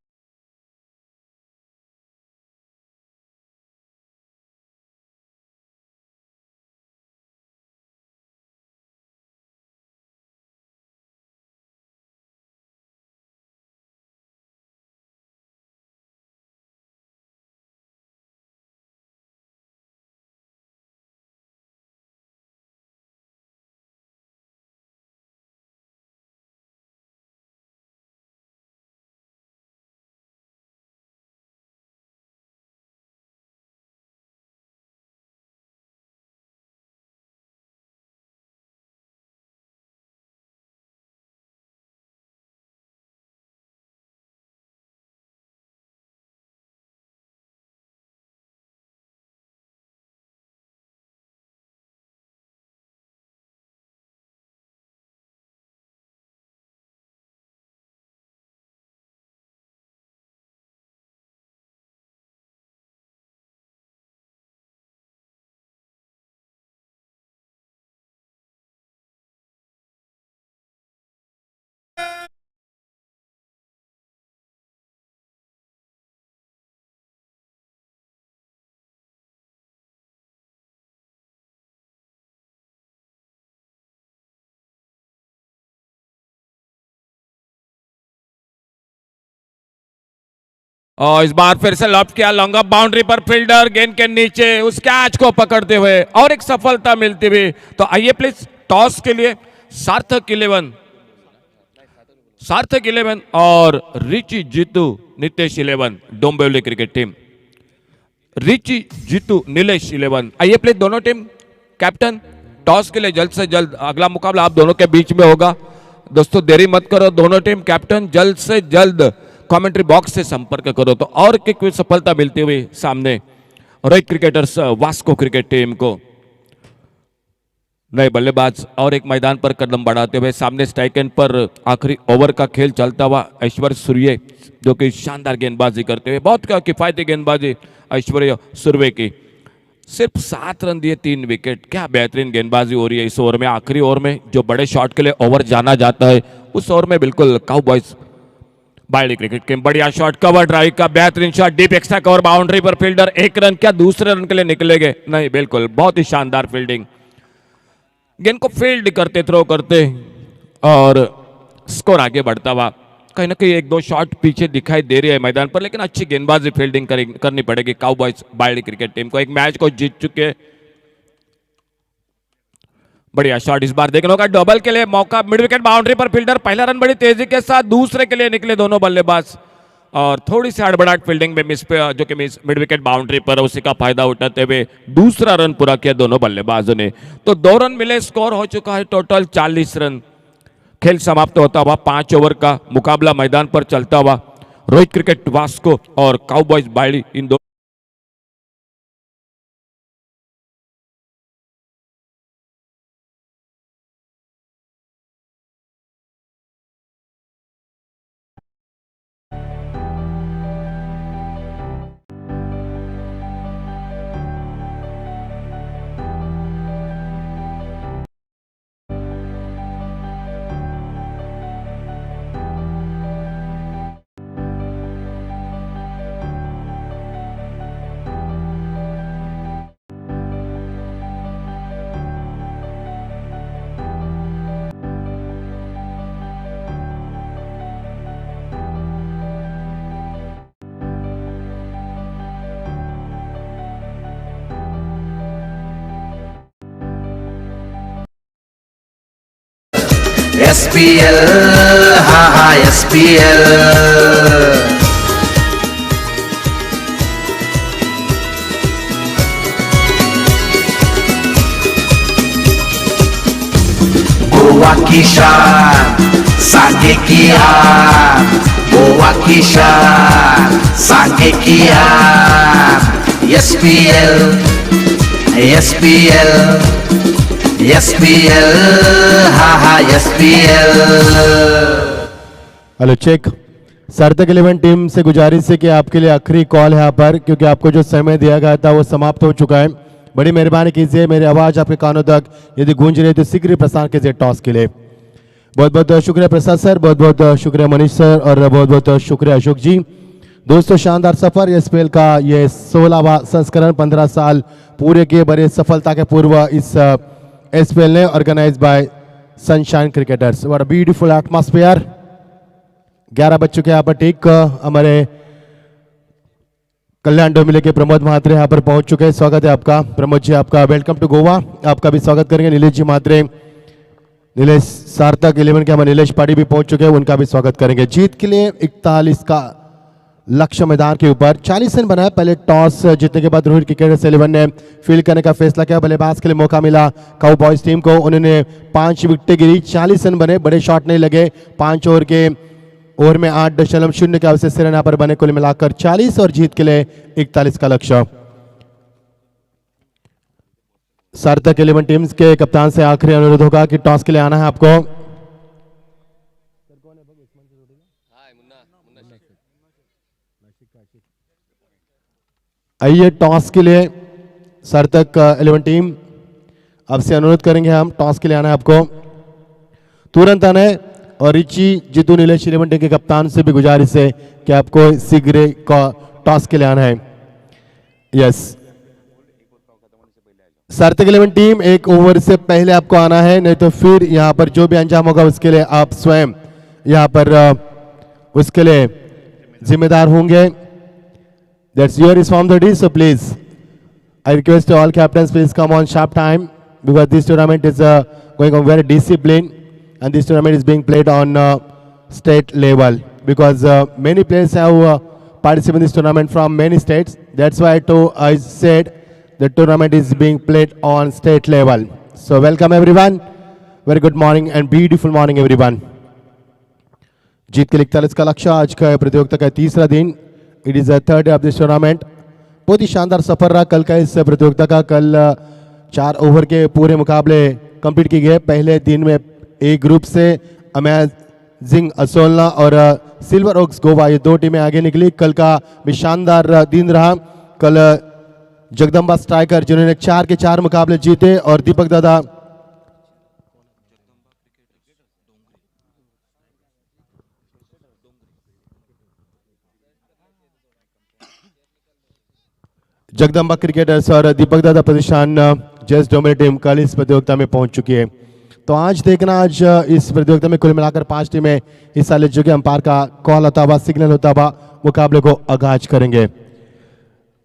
S3: और इस बार फिर से लॉफ्ट किया, लॉन्ग अप बाउंड्री पर फील्डर गेंद के नीचे उस कैच को पकड़ते हुए और एक सफलता मिलती हुई. तो आइए प्लीज टॉस के लिए सार्थक 11 और रिची जीतू नितेश 11 डोंबिवली क्रिकेट टीम. रिची जीतू नीलेश 11. आइए प्लीज दोनों टीम कैप्टन, टॉस के लिए जल्द से जल्द अगला मुकाबला आप दोनों के बीच में होगा. दोस्तों देरी मत करो, दोनों टीम कैप्टन जल्द से जल्द कमेंट्री बॉक्स से संपर्क करो तो और की सफलता मिलती हुई सामने Rohit cricketers Vasco cricket team को. नए बल्लेबाज और एक मैदान पर कदम बढ़ाते हुए सामने स्ट्राइक एंड पर आखिरी ओवर का खेल चलता हुआ ऐश्वर्य सूर्य जो कि शानदार गेंदबाजी करते हुए, बहुत किफायती गेंदबाजी ऐश्वर्य सूर्य की. सिर्फ 7 रन दिए 3 विकेट। क्या बेहतरीन गेंदबाजी हो रही है इस ओवर में। आखिरी ओवर में जो बड़े शॉट के लिए ओवर जाना जाता है उस ओवर में बिल्कुल काउबॉयज बायली क्रिकेट टीम बढ़िया शॉट, कवर ड्राइव का बेहतरीन shot, deep extra cover, boundary पर फील्डर 1 रन। क्या दूसरे रन के लिए निकलेंगे? नहीं, बिल्कुल बहुत ही शानदार फील्डिंग। गेंद को फील्ड करते, थ्रो करते और स्कोर आगे बढ़ता हुआ। कहीं ना कहीं 1-2 शॉट पीछे दिखाई दे रही है मैदान पर, लेकिन अच्छी गेंदबाजी फील्डिंग करनी पड़ेगी काउबॉयज बायली क्रिकेट टीम को। एक मैच को जीत चुके। बढ़िया शॉट इस बार देखने का, डबल के लिए मौका, मिड विकेट बाउंड्री पर फील्डर, पहला रन बड़ी तेजी के साथ, दूसरे के लिए निकले दोनों बल्लेबाज और थोड़ी सी हड़बड़ाहट फील्डिंग में मिस पे, जो कि मिस मिड विकेट बाउंड्री पर, उसी का फायदा उठाते हुए दूसरा रन पूरा किया दोनों बल्लेबाजों ने। तो 2 रन मिले, स्कोर हो चुका है टोटल 40 रन। खेल समाप्त होता हुआ 5 ओवर का मुकाबला मैदान पर चलता हुआ। रोहित क्रिकेट वास्को और काउबॉयज बायली इन दो
S4: SPL, ha ha SPL. Goa की शान, सांगे की आन, गोवा की शान, सांगे की आन. SPL, SPL, SPL, हा हा SPL.
S5: Hello check. Sarthak 11 team से गुजारिश है कि आपके लिए आखिरी कॉल है यहाँ पर, क्योंकि आपको जो समय दिया गया था वो समाप्त हो चुका है। बड़ी मेहरबानी कीजिए, मेरी आवाज़ आपके कानों तक यदि गूंज रही है तो शीघ्र प्रसार कीजिए टॉस के लिए। बहुत बहुत शुक्रिया प्रसाद सर, बहुत बहुत शुक्रिया मनीष सर और बहुत बहुत शुक्रिया अशोक जी। दोस्तों, शानदार सफर एसपीएल का ये 16वां संस्करण 15 साल पूरे किए बड़े सफलता के पूर्व इस एसपीएल ने organize by Sunshine Cricketers. What a beautiful atmosphere. 11 बज चुके हैं यहाँ पर ठीक। हमारे कल्याण डोमिले के प्रमोद महात्रे यहाँ पर पहुंच चुके हैं। स्वागत है आपका प्रमोद जी, आपका वेलकम टू गोवा। आपका भी स्वागत करेंगे नीलेश जी महात्रे, नीलेश सार्थक 11 के हमारे नीलेश पाड़ी भी पहुंच चुके हैं, उनका भी स्वागत करेंगे। जीत के लिए 41 का लक्ष्य मैदान के ऊपर 40 रन बनाया। पहले टॉस जीतने के बाद रोहित क्रिकेटर्स 11 ने फील्ड करने का फैसला किया। बल्लेबाज के लिए मौका मिला काउबॉयज टीम को, उन्होंने 5 विकेटें गिरी, 40 रन बने, बड़े शॉट नहीं लगे। 5 ओवर के ओवर में 8.0 के अवशेष रन यहाँ पर बने, कुल मिलाकर 40 और जीत के लिए 41 का लक्ष्य। सार्थक 11 टीम्स के कप्तान से आखिरी अनुरोध होगा कि टॉस के लिए आना है आपको। आइए टॉस के लिए सार्थक 11 टीम, आपसे अनुरोध करेंगे हम, टॉस के लिए आना है आपको, तुरंत आना है। और रिची जीतू नीलेश 11 टीम के कप्तान से भी गुजारिश है कि आपको शीघ्र टॉस के लिए आना है। यस, सार्थक 11 टीम 1 ओवर से पहले आपको आना है, नहीं तो फिर यहाँ पर जो भी अंजाम होगा उसके लिए आप स्वयं यहाँ पर उसके लिए जिम्मेदार होंगे। That's your responsibility, so please, I request all captains, please come on sharp time, because this tournament is going on very disciplined, and this tournament is being played on state level, because many players have participated in this tournament from many states. That's why I said the tournament is being played on state level. So welcome everyone, very good morning and beautiful morning everyone. जीत के लिए 41 का लक्ष्य। आज का प्रतियोगिता का तीसरा दिन, it is the third day of this tournament. बहुत ही शानदार सफर रहा कल का इस प्रतियोगिता का। कल 4 ओवर के पूरे मुकाबले कंप्लीट किए गए। पहले दिन में एक ग्रुप से अमेजिंग असोलना और सिल्वर ओक्स गोवा, ये 2 टीमें आगे निकली। कल का भी शानदार दिन रहा। कल जगदम्बा स्ट्राइकर जिन्होंने 4 के 4 मुकाबले जीते, और दीपक दादा जगदम्बा क्रिकेटर्स और दीपक दादा प्रतिष्ठान जैस डोमेन टीम कल इस प्रतियोगिता में पहुंच चुकी है। तो आज देखना, आज इस प्रतियोगिता में कुल मिलाकर 5 टीमें हिस्सा ले चुकी। अंपायर का कॉल होता हुआ, सिग्नल होता हुआ मुकाबले को आगाज करेंगे।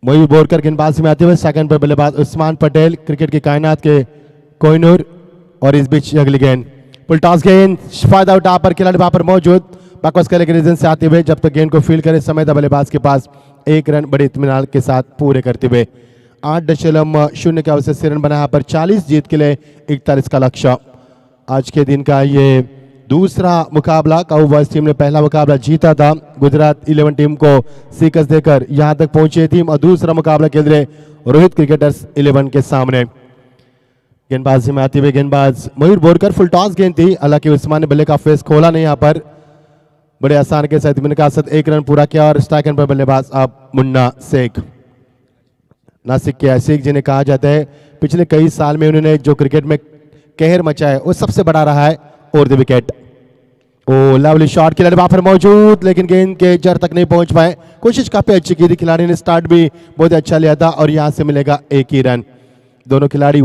S5: मयूर बोरकर गेंदबाजी में आते हुए, सेकंड पर बल्लेबाज उस्मान पटेल क्रिकेट की कायनात के कोहिनूर, और इस बीच अगली गेंद फुल टॉस गेंद, फायदा उठा पर खिलाड़ी वहां पर मौजूद, बैकवर्ड करने के रीजन से आते हुए जब तक गेंद को फील्ड करे समय था बल्लेबाज के पास 1 रन बड़े इत्मीनान के साथ पूरे करते हुए 8.0 के अवसर से रन बनाया पर 40 जीत के लिए 41 का लक्ष्य। आज के दिन का ये दूसरा मुकाबला, काउबॉयज टीम ने पहला मुकाबला जीता था, गुजरात 11 टीम को शिकस्त देकर यहां तक पहुंची टीम, और दूसरा मुकाबला खेल रहे रोहित क्रिकेटर्स 11 के सामने। गेंदबाजी में आते हुए गेंदबाज मयूर बोरकर, फुल टॉस गेंद थी, हालांकि उस्मान ने बल्ले का फेस खोला नहीं, यहाँ पर बड़े आसान के साथ इत्मीनान के साथ 1 रन पूरा किया, और स्ट्राइक पर बल्लेबाज अब मुन्ना शेख, नासिक के शेख जिन्हें कहा जाता है पिछले कई साल में उन्होंने जो क्रिकेट में कहर मचा है वो सबसे बड़ा रहा है। और the wicket, oh lovely shot, खिलाड़ी वहां पर मौजूद लेकिन गेंद के जड़ तक नहीं पहुंच पाए। कोशिश काफी अच्छी की थी, खिलाड़ी ने स्टार्ट भी बहुत अच्छा लिया था, और यहां से मिलेगा 1 ही रन। दोनों खिलाड़ी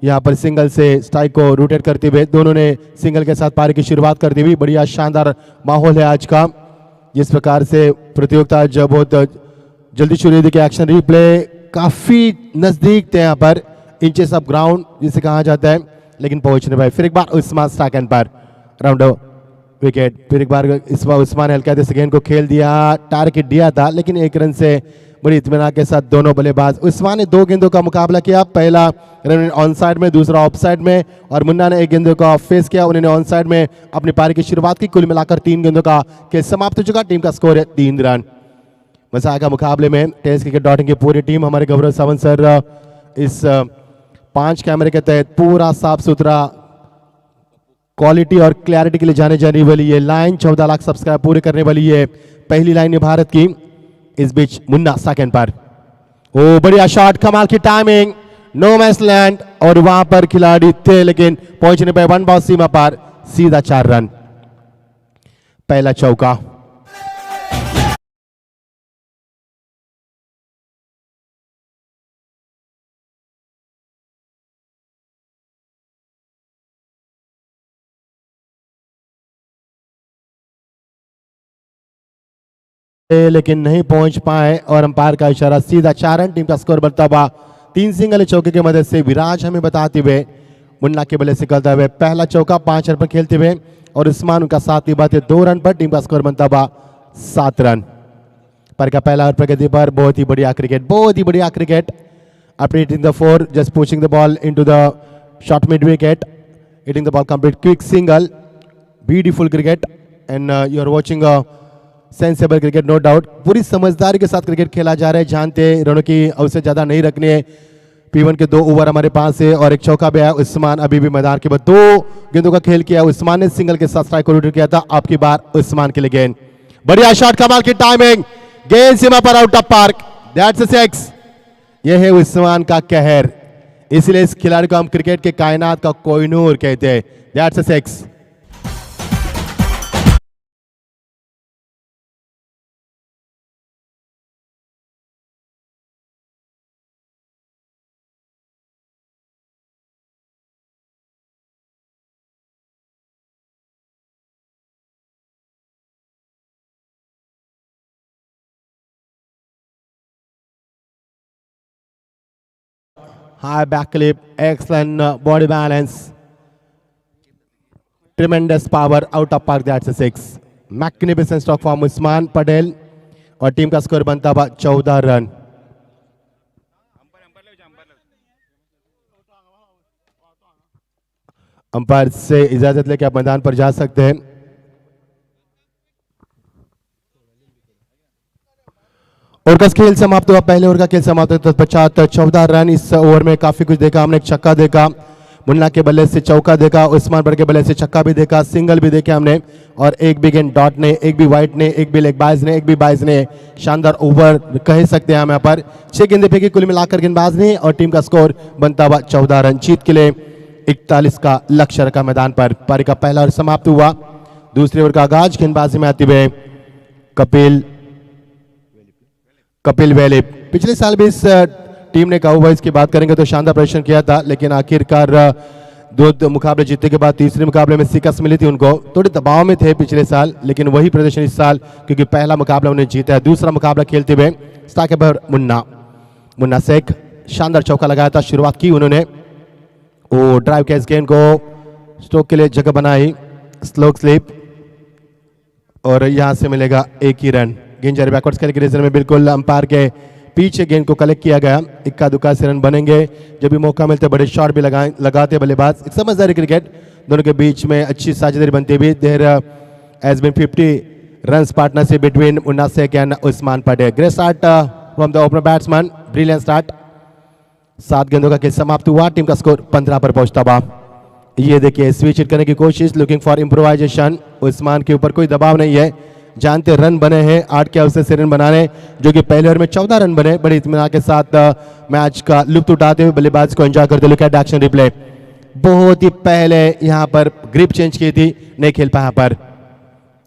S5: यहां पर सिंगल से स्ट्राइक को रोटेट करते हुए, दोनों ने सिंगल के साथ पारी की शुरुआत करती हुई। बढ़िया शानदार माहौल है आज का, जिस प्रकार से प्रतियोगिता जब बहुत जल्दी शुरू हुई थी। एक्शन रिप्ले काफी नजदीक थे यहाँ पर, इंचेस ऑफ ग्राउंड जिसे कहा जाता है, लेकिन पहुंचने पाए। फिर एक बार उस्मान स्ट्राइक पर राउंड विकेट, फिर एक बार इस बार उस्मान हल्का गेंद को खेल दिया, टारगेट दिया था, लेकिन 1 रन से बड़ी इत्मीनान के साथ दोनों बल्लेबाज। उस्मान ने 2 गेंदों का मुकाबला किया, पहला रन ऑन साइड में, दूसरा ऑफ साइड में, और मुन्ना ने 1 गेंदों का फेस किया, उन्होंने ऑन साइड में अपनी पारी की शुरुआत की। कुल मिलाकर 3 गेंदों का खेल समाप्त हो चुका, टीम का स्कोर है 3 रन। मजा आएगा मुकाबले में। टेस्ट क्रिकेट डॉट इन की पूरी टीम, हमारे गौरव सावंत सर इस 5 कैमरे के तहत पूरा साफ सुथरा क्वालिटी और क्लैरिटी के लिए जाने वाली ये लाइन 14 लाख सब्सक्राइब पूरे करने वाली है, पहली लाइन है भारत की। इस बीच मुन्ना सेकंड पर, ओ बढ़िया शॉट, कमाल की टाइमिंग, नो मैच लैंड, और वहां पर खिलाड़ी थे लेकिन पहुंचने पर 1 बॉल सीमा पर सीधा 4 रन, पहला चौका। लेकिन नहीं पहुंच पाए, और अंपायर का इशारा सीधा 4 रन। टीम का स्कोर बढ़ता हुआ 3 सिंगल चौके की मदद से विराज हमें बताते हुए मुन्ना के बल्ले से निकलता हुए पहला चौका 5 रन पर खेलते हुए, और उस्मान उनका साथ निभाते 2 रन पर। टीम का स्कोर बनता हुआ 7 रन। पर का पहला ओवर प्रगति पर बहुत ही बढ़िया क्रिकेट, बहुत ही बढ़िया cricket. Updating the 4, just pushing the ball into the short mid wicket, hitting the ball complete quick single, beautiful cricket, and you are watching sensible cricket, no doubt. पूरी समझदारी के साथ क्रिकेट खेला जा रहा है, जानते रनों की अवसर ज्यादा नहीं रखनी है। P1 के 2 ओवर हमारे पास है, और 1 चौका भी आया। उस्मान अभी भी मैदान के बाद 2 गेंदों का खेल किया, उस्मान ने सिंगल के साथ स्ट्राइक को रोटेट किया था। आपकी बार उस्मान के लिए गेंद, बढ़िया शॉट, कमाल की टाइमिंग, गेंद सीमा पर out of park, that's a 6। यह है उस्मान का कहर, इसलिए इस खिलाड़ी को हम क्रिकेट के कायनात का कोहिनूर कहते हैं, that's a 6। High back clip, excellent body balance, tremendous power, out of park, that's a 6. Magnificent stroke from Usman Patel, और टीम का स्कोर बनता हुआ 14 रन। अंपायर से इजाजत लेके आप मैदान पर जा सकते हैं। ओवर का खेल समाप्त हुआ, पहले ओवर का खेल समाप्त हुआ, तत्पश्चात 14 रन। इस ओवर में काफी कुछ देखा हमने, एक छक्का देखा, मुन्ना के बल्ले से चौका देखा, उस्मान पर के बल्ले से छक्का भी देखा, सिंगल भी देखे हमने, और एक भी गेंद डॉट ने, एक भी वाइट ने, एक भी लेग बाज ने, एक भी बाइज ने। शानदार ओवर कह सकते हैं हम यहाँ पर। 6 गेंदे फेंकी कुल मिलाकर गेंदबाज ने, और टीम का स्कोर बनता हुआ 14 रन। जीत के लिए 41 का लक्ष्य रखा मैदान पर। पारी का पहला ओवर समाप्त हुआ। दूसरे ओवर का आगाज गेंदबाजी में आते हुए कपिल वेलिप। पिछले साल भी इस टीम ने काउबॉयज की बात करेंगे तो शानदार प्रदर्शन किया था, लेकिन आखिरकार 2 मुकाबले जीतने के बाद तीसरे मुकाबले में शिकस्त मिली थी उनको। थोड़े दबाव में थे पिछले साल, लेकिन वही प्रदर्शन इस साल, क्योंकि पहला मुकाबला उन्हें जीता है। दूसरा मुकाबला खेलते हुए स्टाकेपर मुन्ना शेख शानदार चौका लगाया था, शुरुआत की उन्होंने। वो ड्राइव कैच गेंद को स्ट्रोक के लिए जगह बनाई, स्लो स्लिप, और यहां से मिलेगा 1 ही रन। गेंद जारी बैकवर्ड्स कैलकुलेशन में बिल्कुल अंपायर के पीछे गेंद को कलेक्ट किया गया। इक्का दुक्का से रन बनेंगे। जब भी मौका मिलते बड़े शॉट भी लगाते बल्लेबाज। एक समझदारी क्रिकेट, दोनों के बीच में अच्छी साझेदारी बनती हुई। There has been 50 runs partnership between Munna Shaikh and Usman Patel. Great start from the opener batsman, brilliant start. 7 गेंदों का खेल समाप्त हुआ। टीम का स्कोर 15 पर पहुंचता हुआ। ये देखिए स्विच हिट करने की कोशिश, लुकिंग फॉर इम्प्रोवाइजेशन। उस्मान के ऊपर कोई दबाव नहीं है, जानते रन बने हैं 8 के अवसर से रन बनाने, जो कि पहले ओवर में 14 रन बने। बड़े इत्मीनान के साथ मैच का लुत्फ उठाते हुए बल्लेबाज को एंजॉय करते। Look at action replay. बहुत ही पहले यहां पर ग्रिप चेंज की थी, नहीं खेल पाया पर।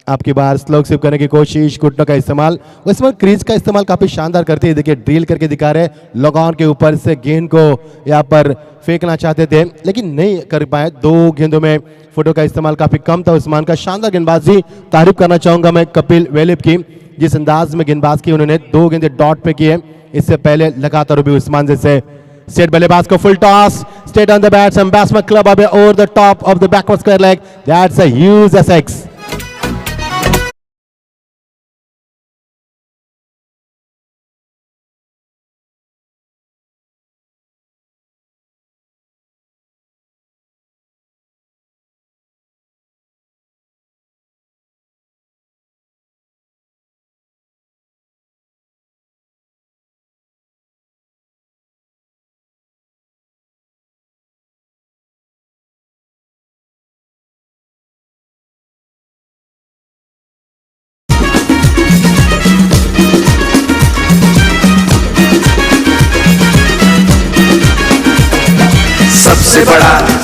S5: आपकी बार स्लो स्विप करने की कोशिश, घुटनों का इस्तेमाल। उसमें क्रीज का इस्तेमाल काफी शानदार करते हैं। देखिए ड्रिल करके दिखा रहे, लॉन के ऊपर से गेंद को यहाँ पर फेंकना चाहते थे, लेकिन नहीं कर पाए। 2 गेंदों में फुटों का इस्तेमाल काफी कम था उस्मान का। शानदार गेंदबाजी, तारीफ करना चाहूंगा मैं कपिल वेलिप की, जिस अंदाज में गेंदबाज की उन्होंने 2 गेंदे डॉट पे किए। इससे पहले लगातार भी उस्मान जैसे स्टेट बल्लेबाज को फुल toss, state on the bats end batsman club away over the top of the backward square leg. That's a huge Essex.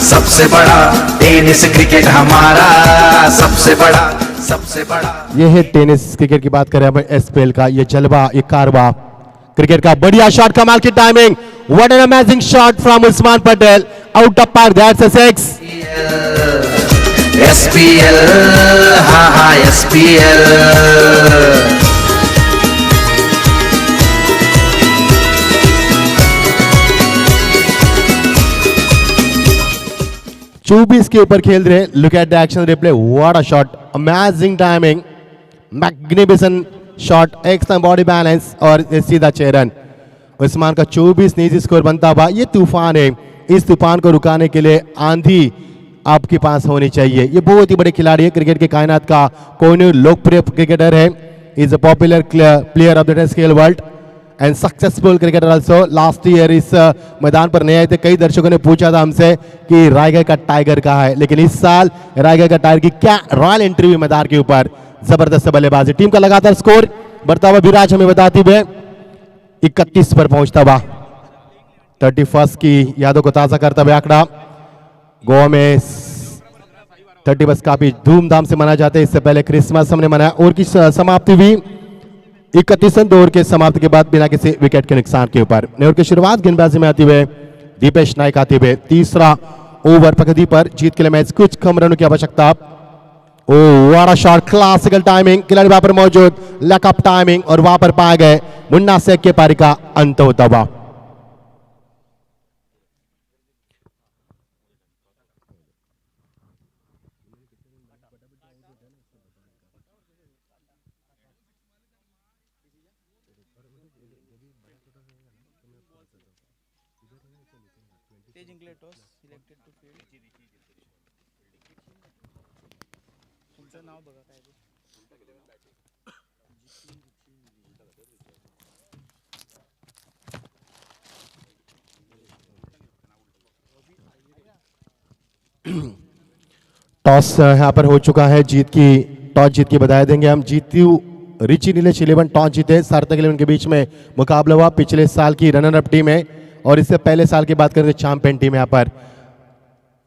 S4: सबसे बड़ा टेनिस क्रिकेट हमारा, सबसे बड़ा।
S5: ये है टेनिस क्रिकेट की बात करें हम, एसपीएल का ये जलवा, ये कारवा क्रिकेट का। बढ़िया शॉट, कमाल की timing, what an amazing shot from Usman Patel, out of park. That's a 6।
S4: SPL, हाँ एसपीएल।
S5: 24 के ऊपर खेल रहे। Look at the action replay, what a shot, amazing timing, magnificent shot, extreme body balance, और सीधा 6 रन। उस्मान का 24 निजी स्कोर बनता हुआ। ये तूफान है, इस तूफान को रुकाने के लिए आंधी आपके पास होनी चाहिए। ये बहुत ही बड़े खिलाड़ी है, क्रिकेट की कायनात का कोई लोकप्रिय क्रिकेटर है। Is a popular player of the test scale world and successful cricketer also. Last year इस मैदान पर नहीं आए थे। कई दर्शकों ने पूछा था हमसे कि रायगढ़ का टाइगर कहाँ है, लेकिन इस साल रायगढ़ का टाइगर की क्या रॉयल एंट्री हुई मैदान के ऊपर। जबरदस्त बल्लेबाजी। टीम का लगातार स्कोर बढ़ता हुआ विराज हमें बताती हुए 31 पर पहुंचता हुआ। 31 की यादों को ताजा करता हुआ आंकड़ा। गोवा में 31 काफी धूमधाम से मनाया जाता है। इससे पहले क्रिसमस हमने मनाया। ओवर की समाप्ति हुई 31 ओवर के समाप्ति के बाद बिना किसी विकेट के नुकसान के ऊपर। ओवर की शुरुआत गेंदबाजी में आते हुए दीपेश नायक आते हुए तीसरा ओवर पकड़ी पर। जीत के लिए मैच कुछ कम रनों की आवश्यकता। Oh what a shot, classical timing, खिलाड़ी वहां पर मौजूद, लैकअप टाइमिंग, और वहां पर पाए गए मुन्ना शेख के पारी का अंत होता हुआ। टॉस यहाँ पर हो चुका है, टॉस जीत की बधाई देंगे हम। जीतू रिची नीलेश 11 टॉस जीते, सार्थक 11 के बीच में मुकाबला हुआ। पिछले साल की रनर अप टीम है और इससे पहले साल की बात करें तो चैंपियन टीम। यहाँ पर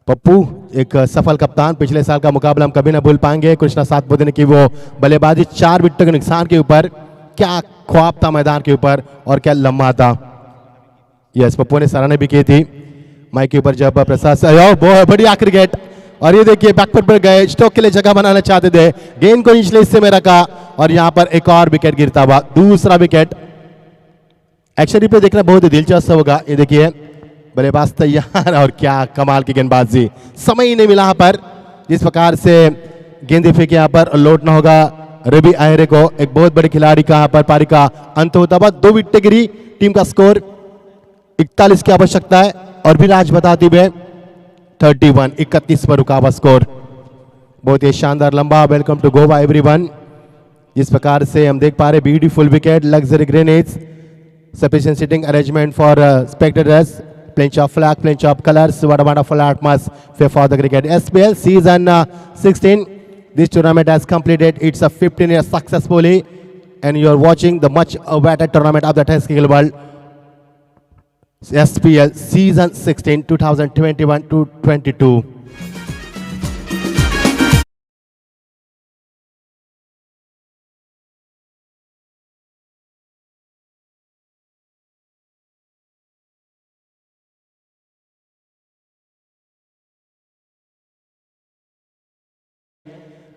S5: पप्पू एक सफल कप्तान, पिछले साल का मुकाबला हम कभी ना भूल पाएंगे। कृष्णा सातपुते ने की वो बल्लेबाजी 4 विकेटों के नुकसान के ऊपर, क्या ख्वाब था मैदान के ऊपर और क्या लम्हा था। यस, पप्पू ने सराहना भी की थी माइक के ऊपर जब प्रसाद से बहुत बढ़िया क्रिकेट। और ये देखिए बैकफुट पर गए, स्टोक के लिए जगह बनाना चाहते थे, गेंद को निचले हिस्से में रखा और यहां पर एक और विकेट गिरता हुआ, दूसरा विकेट। एक्शन रिप्ले देखना बहुत ही दिलचस्प होगा। ये देखिए बल्लेबाज तैयार और क्या कमाल की गेंदबाजी, समय ही नहीं मिला यहाँ पर। जिस प्रकार से गेंद फेंके यहाँ पर लौटना होगा रवि आयरे को, एक बहुत बड़े खिलाड़ी का यहाँ पर पारी का अंत होता हुआ। 2 विकेटें गिरी, टीम का स्कोर 41 की आवश्यकता है और भी राज बताती हुए 31 पर रुका हुआ स्कोर। बहुत ही शानदार लंबा वेलकम टू गोवा एवरीवन। जिस प्रकार से हम देख पा रहे beautiful wicket, luxury grenades, sufficient sitting arrangement for spectators, plenty of flag, plenty of colors. What a wonderful atmosphere for the cricket. SPL season 16. This tournament has completed its 15 years successfully, and you are watching the much awaited tournament of the Test cricket world. SPL season 16, 2021 to 22.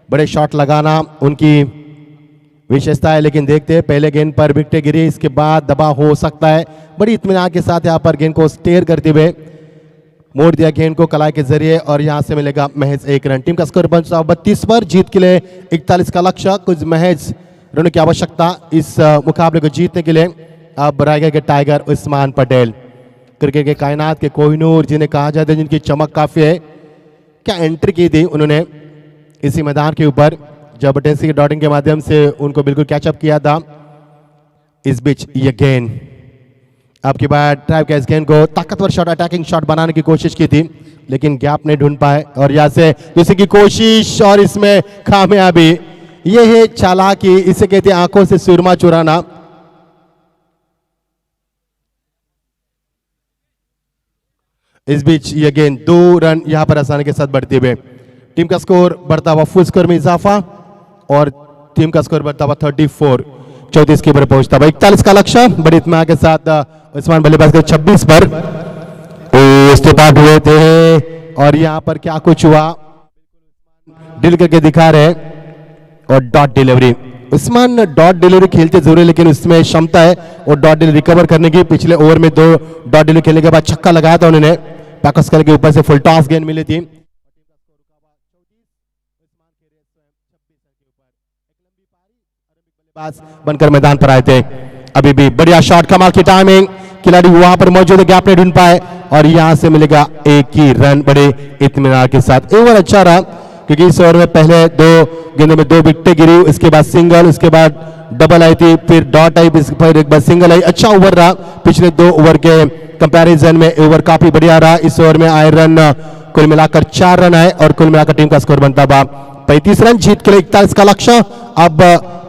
S5: बड़े shot लगाना उनकी विशेषता है, लेकिन देखते हैं पहले गेंद पर विकेट गिरी, इसके बाद दबाव हो सकता है। बड़ी इत्मीनान के साथ यहाँ पर गेंद को स्टेयर करते हुए मोड़ दिया गेंद को कलाई के जरिए और यहां से मिलेगा महज 1 रन। टीम का स्कोर 32 पर, जीत के लिए 41 का लक्ष्य, कुछ महज रनों की आवश्यकता इस मुकाबले को जीतने के लिए। अब रायगढ़ के टाइगर उस्मान पटेल, क्रिकेट के कायनात के कोहिनूर जिन्हें कहा जाता है, जिनकी चमक काफी है, क्या एंट्री की थी उन्होंने इसी मैदान के ऊपर जब टेंसी के डॉटिंग के माध्यम से उनको बिल्कुल कैचअप किया था। इस बीच ये गेंद आपकी बात ट्राइव का इस गेंद को ताकतवर शॉट, अटैकिंग शॉट बनाने की कोशिश की थी, लेकिन गैप नहीं ढूंढ पाए और यहां से दूसरे की कोशिश और इसमें कामयाबी। ये है चालाकी, इसे कहते हैं आंखों से सुरमा चुराना। इस बीच ये गेंद 2 रन यहां पर आसानी के साथ बढ़ते हुए, टीम का स्कोर बढ़ता हुआ, फुल स्कोर में इजाफा और टीम का स्कोर बढ़ता हुआ 34 के ऊपर पहुंचता हुआ। 41 का लक्ष्य बड़ी इत्मीनान के साथ उस्मान बल्लेबाज के 26 पर स्टेप आउट हुए थे और यहां पर क्या कुछ हुआ डील करके दिखा रहे और dot delivery. Usman dot delivery खेलते जरूर है, लेकिन उसमें क्षमता है और डॉट डिलीवरी रिकवर करने की। पिछले ओवर में 2 डॉट डिलीवरी खेलने के बाद छक्का लगाया था उन्होंने, पैकस करके ऊपर से फुल टॉस गेंद मिली थी। बनकर मैदान पर आए थे, अभी भी बढ़िया शॉट, कमाल की टाइमिंग, खिलाड़ी वहां पर मौजूद है, गैप नहीं ढूंढ पाए और यहां से मिलेगा 1 ही रन बड़े इत्मीनान के साथ। ओवर अच्छा रहा क्योंकि इस ओवर में पहले 2 गेंदों में 2 विकेटें गिरी, उसके बाद सिंगल, उसके बाद डबल आई थी, फिर डॉट आई, फिर एक बार सिंगल आई। अच्छा ओवर रहा, पिछले 2 ओवर के कंपैरिजन में ओवर काफी बढ़िया रहा। इस ओवर में आए रन कुल मिलाकर 4 रन आए और कुल मिलाकर टीम का स्कोर बनता हुआ 35 रन, जीत के लिए 41 का लक्ष्य। अब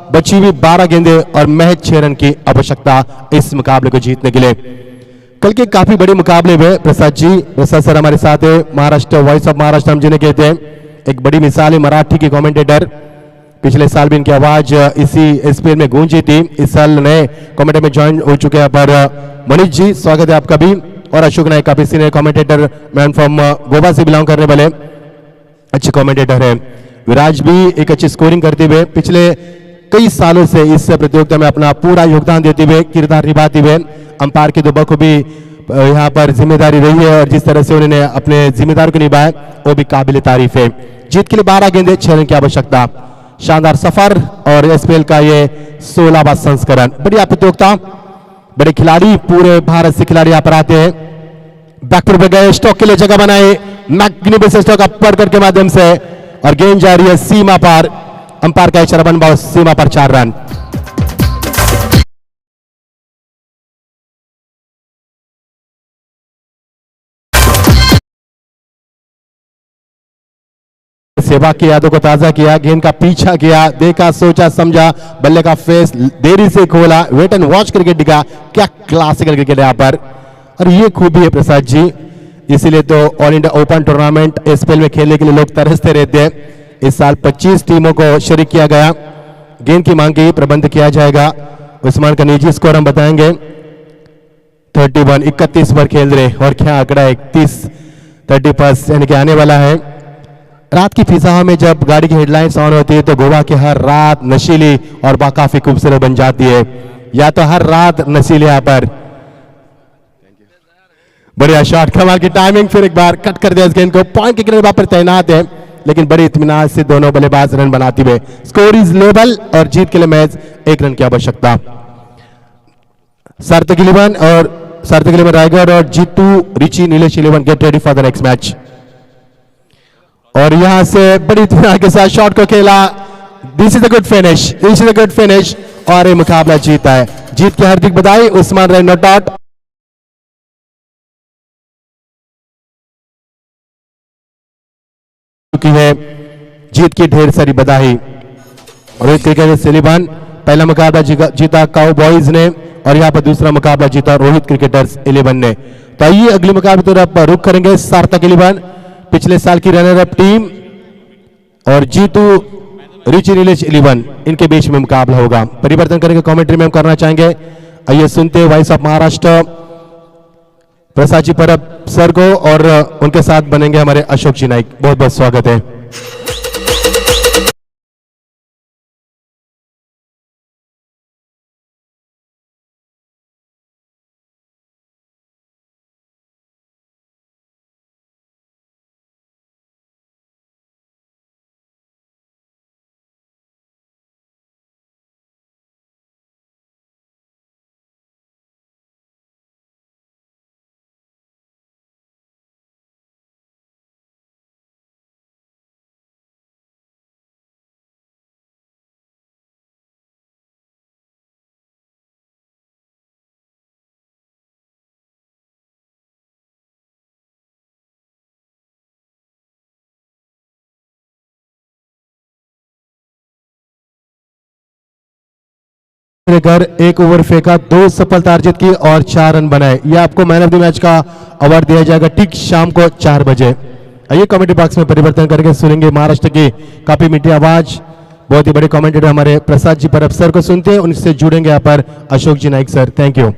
S5: बची हुई 12 गेंदें और महज 6 रन की आवश्यकता इस मुकाबले को जीतने के लिए। कल के काफी बड़े मुकाबले हुए। प्रसाद सर हमारे साथ है, महाराष्ट्र वॉइस ऑफ महाराष्ट्र हम जिन्हें कहते हैं, एक बड़ी मिसाल है मराठी की कमेंटेटर। पिछले साल भी इनकी आवाज इसी एसपीएल में गूंजी थी, इस साल नए कमेंटेटर में ज्वाइन हो चुके हैं। पर मनीष जी स्वागत है आपका भी, और अशोक नायक काफी senior commentator, man from Goa से बिलोंग करने वाले अच्छे कमेंटेटर हैं। विराज भी एक अच्छी स्कोरिंग करते हुए पिछले कई सालों से इस प्रतियोगिता में अपना पूरा योगदान देते हुए, किरदार निभाते हुए, अंपायर की दुबा को भी यहाँ पर जिम्मेदारी रही है और जिस तरह से उन्होंने अपने जिम्मेदार को निभाया वो भी काबिल तारीफ है। जीत के लिए 12 गेंदें 6 रन की आवश्यकता, शानदार सफर और एसपीएल का ये 16वां संस्करण। बढ़िया प्रतियोगिता, बड़े खिलाड़ी, पूरे भारत से खिलाड़ी यहाँ पर आते हैं। बैकफुट पे गए, स्टॉक के लिए जगह बनाए, मैग्निफिसेंट स्टॉक अपर के माध्यम से और गेंद जा रही है सीमा पार, अंपायर का इशारा बन बाउंस, सीमा पर 4 रन। सहवाग की यादों को ताजा किया, गेंद का पीछा किया, देखा, सोचा, समझा, बल्ले का फेस देरी से खोला, वेट एंड वॉच क्रिकेट दिखा। क्या क्लासिकल क्रिकेट यहाँ पर, और ये खूबी है प्रसाद जी, इसीलिए तो all India open tournament SPL में खेलने के लिए लोग तरसते रहते हैं। इस साल 25 टीमों को शरीक किया गया। गेंद की मांग की प्रबंध किया जाएगा। उस्मान का निजी स्कोर हम बताएंगे। 31 पर खेल रहे, और क्या आंकड़ा है, 30 यानी कि आने वाला है। रात की फिजा में जब गाड़ी की हेडलाइंस ऑन होती है तो गोवा की हर रात नशीली और काफी खूबसूरत बन जाती है, या तो हर रात नशीली। यहाँ पर बढ़िया शॉट, कमाल की टाइमिंग, फिर एक बार कट कर दिया इस गेंद को। पॉइंट के किनारे वहां पर तैनात है, लेकिन बड़ी इत्मीनान से दोनों बल्लेबाज रन बनाती हुए। स्कोर इज लेवल, और जीत के लिए मैच 1 रन की आवश्यकता। सार्थक 11 और सार्थक 11 रायगढ़ और जीतू रिची Nilesh 11 get ready for the next match. और यहां से बड़ी इत्मीनान के साथ शॉट को खेला। This is a good finish, this is a good finish, और ये मुकाबला जीता है। जीत की हार्दिक बधाई। उस्मान रहे नॉट आउट। है जीत की ढेर सारी बधाई। रोहित क्रिकेट सेलिबान पहला मुकाबला जीता काउ बॉयज ने, और यहां पर दूसरा मुकाबला जीता रोहित क्रिकेटर्स 11 ने। तो आइए अगले मुकाबले की तरफ रुख करेंगे। सार्थक 11 पिछले साल की रनर अप टीम, और जीतू रिची नीलेश 11, इनके बीच में मुकाबला होगा। परिवर्तन करेंगे कमेंट्री में हम करना चाहेंगे। आइए सुनते हैं voice of Maharashtra Prasad ji Parab sir को, और उनके साथ बनेंगे हमारे अशोक जी नाइक। बहुत बहुत स्वागत है। कर 1 ओवर फेंका, 2 सफलता अर्जित की और 4 रन बनाए। यह आपको मैन ऑफ द मैच का अवार्ड दिया जाएगा ठीक शाम को 4 बजे। आइए कमेंट्री बॉक्स में परिवर्तन करके सुनेंगे महाराष्ट्र की काफी मीठी आवाज। बहुत ही बड़े कमेंटेटर हमारे प्रसाद जी परब सर को सुनते हैं, उनसे जुड़ेंगे यहाँ पर अशोक जी नाइक सर। Thank you.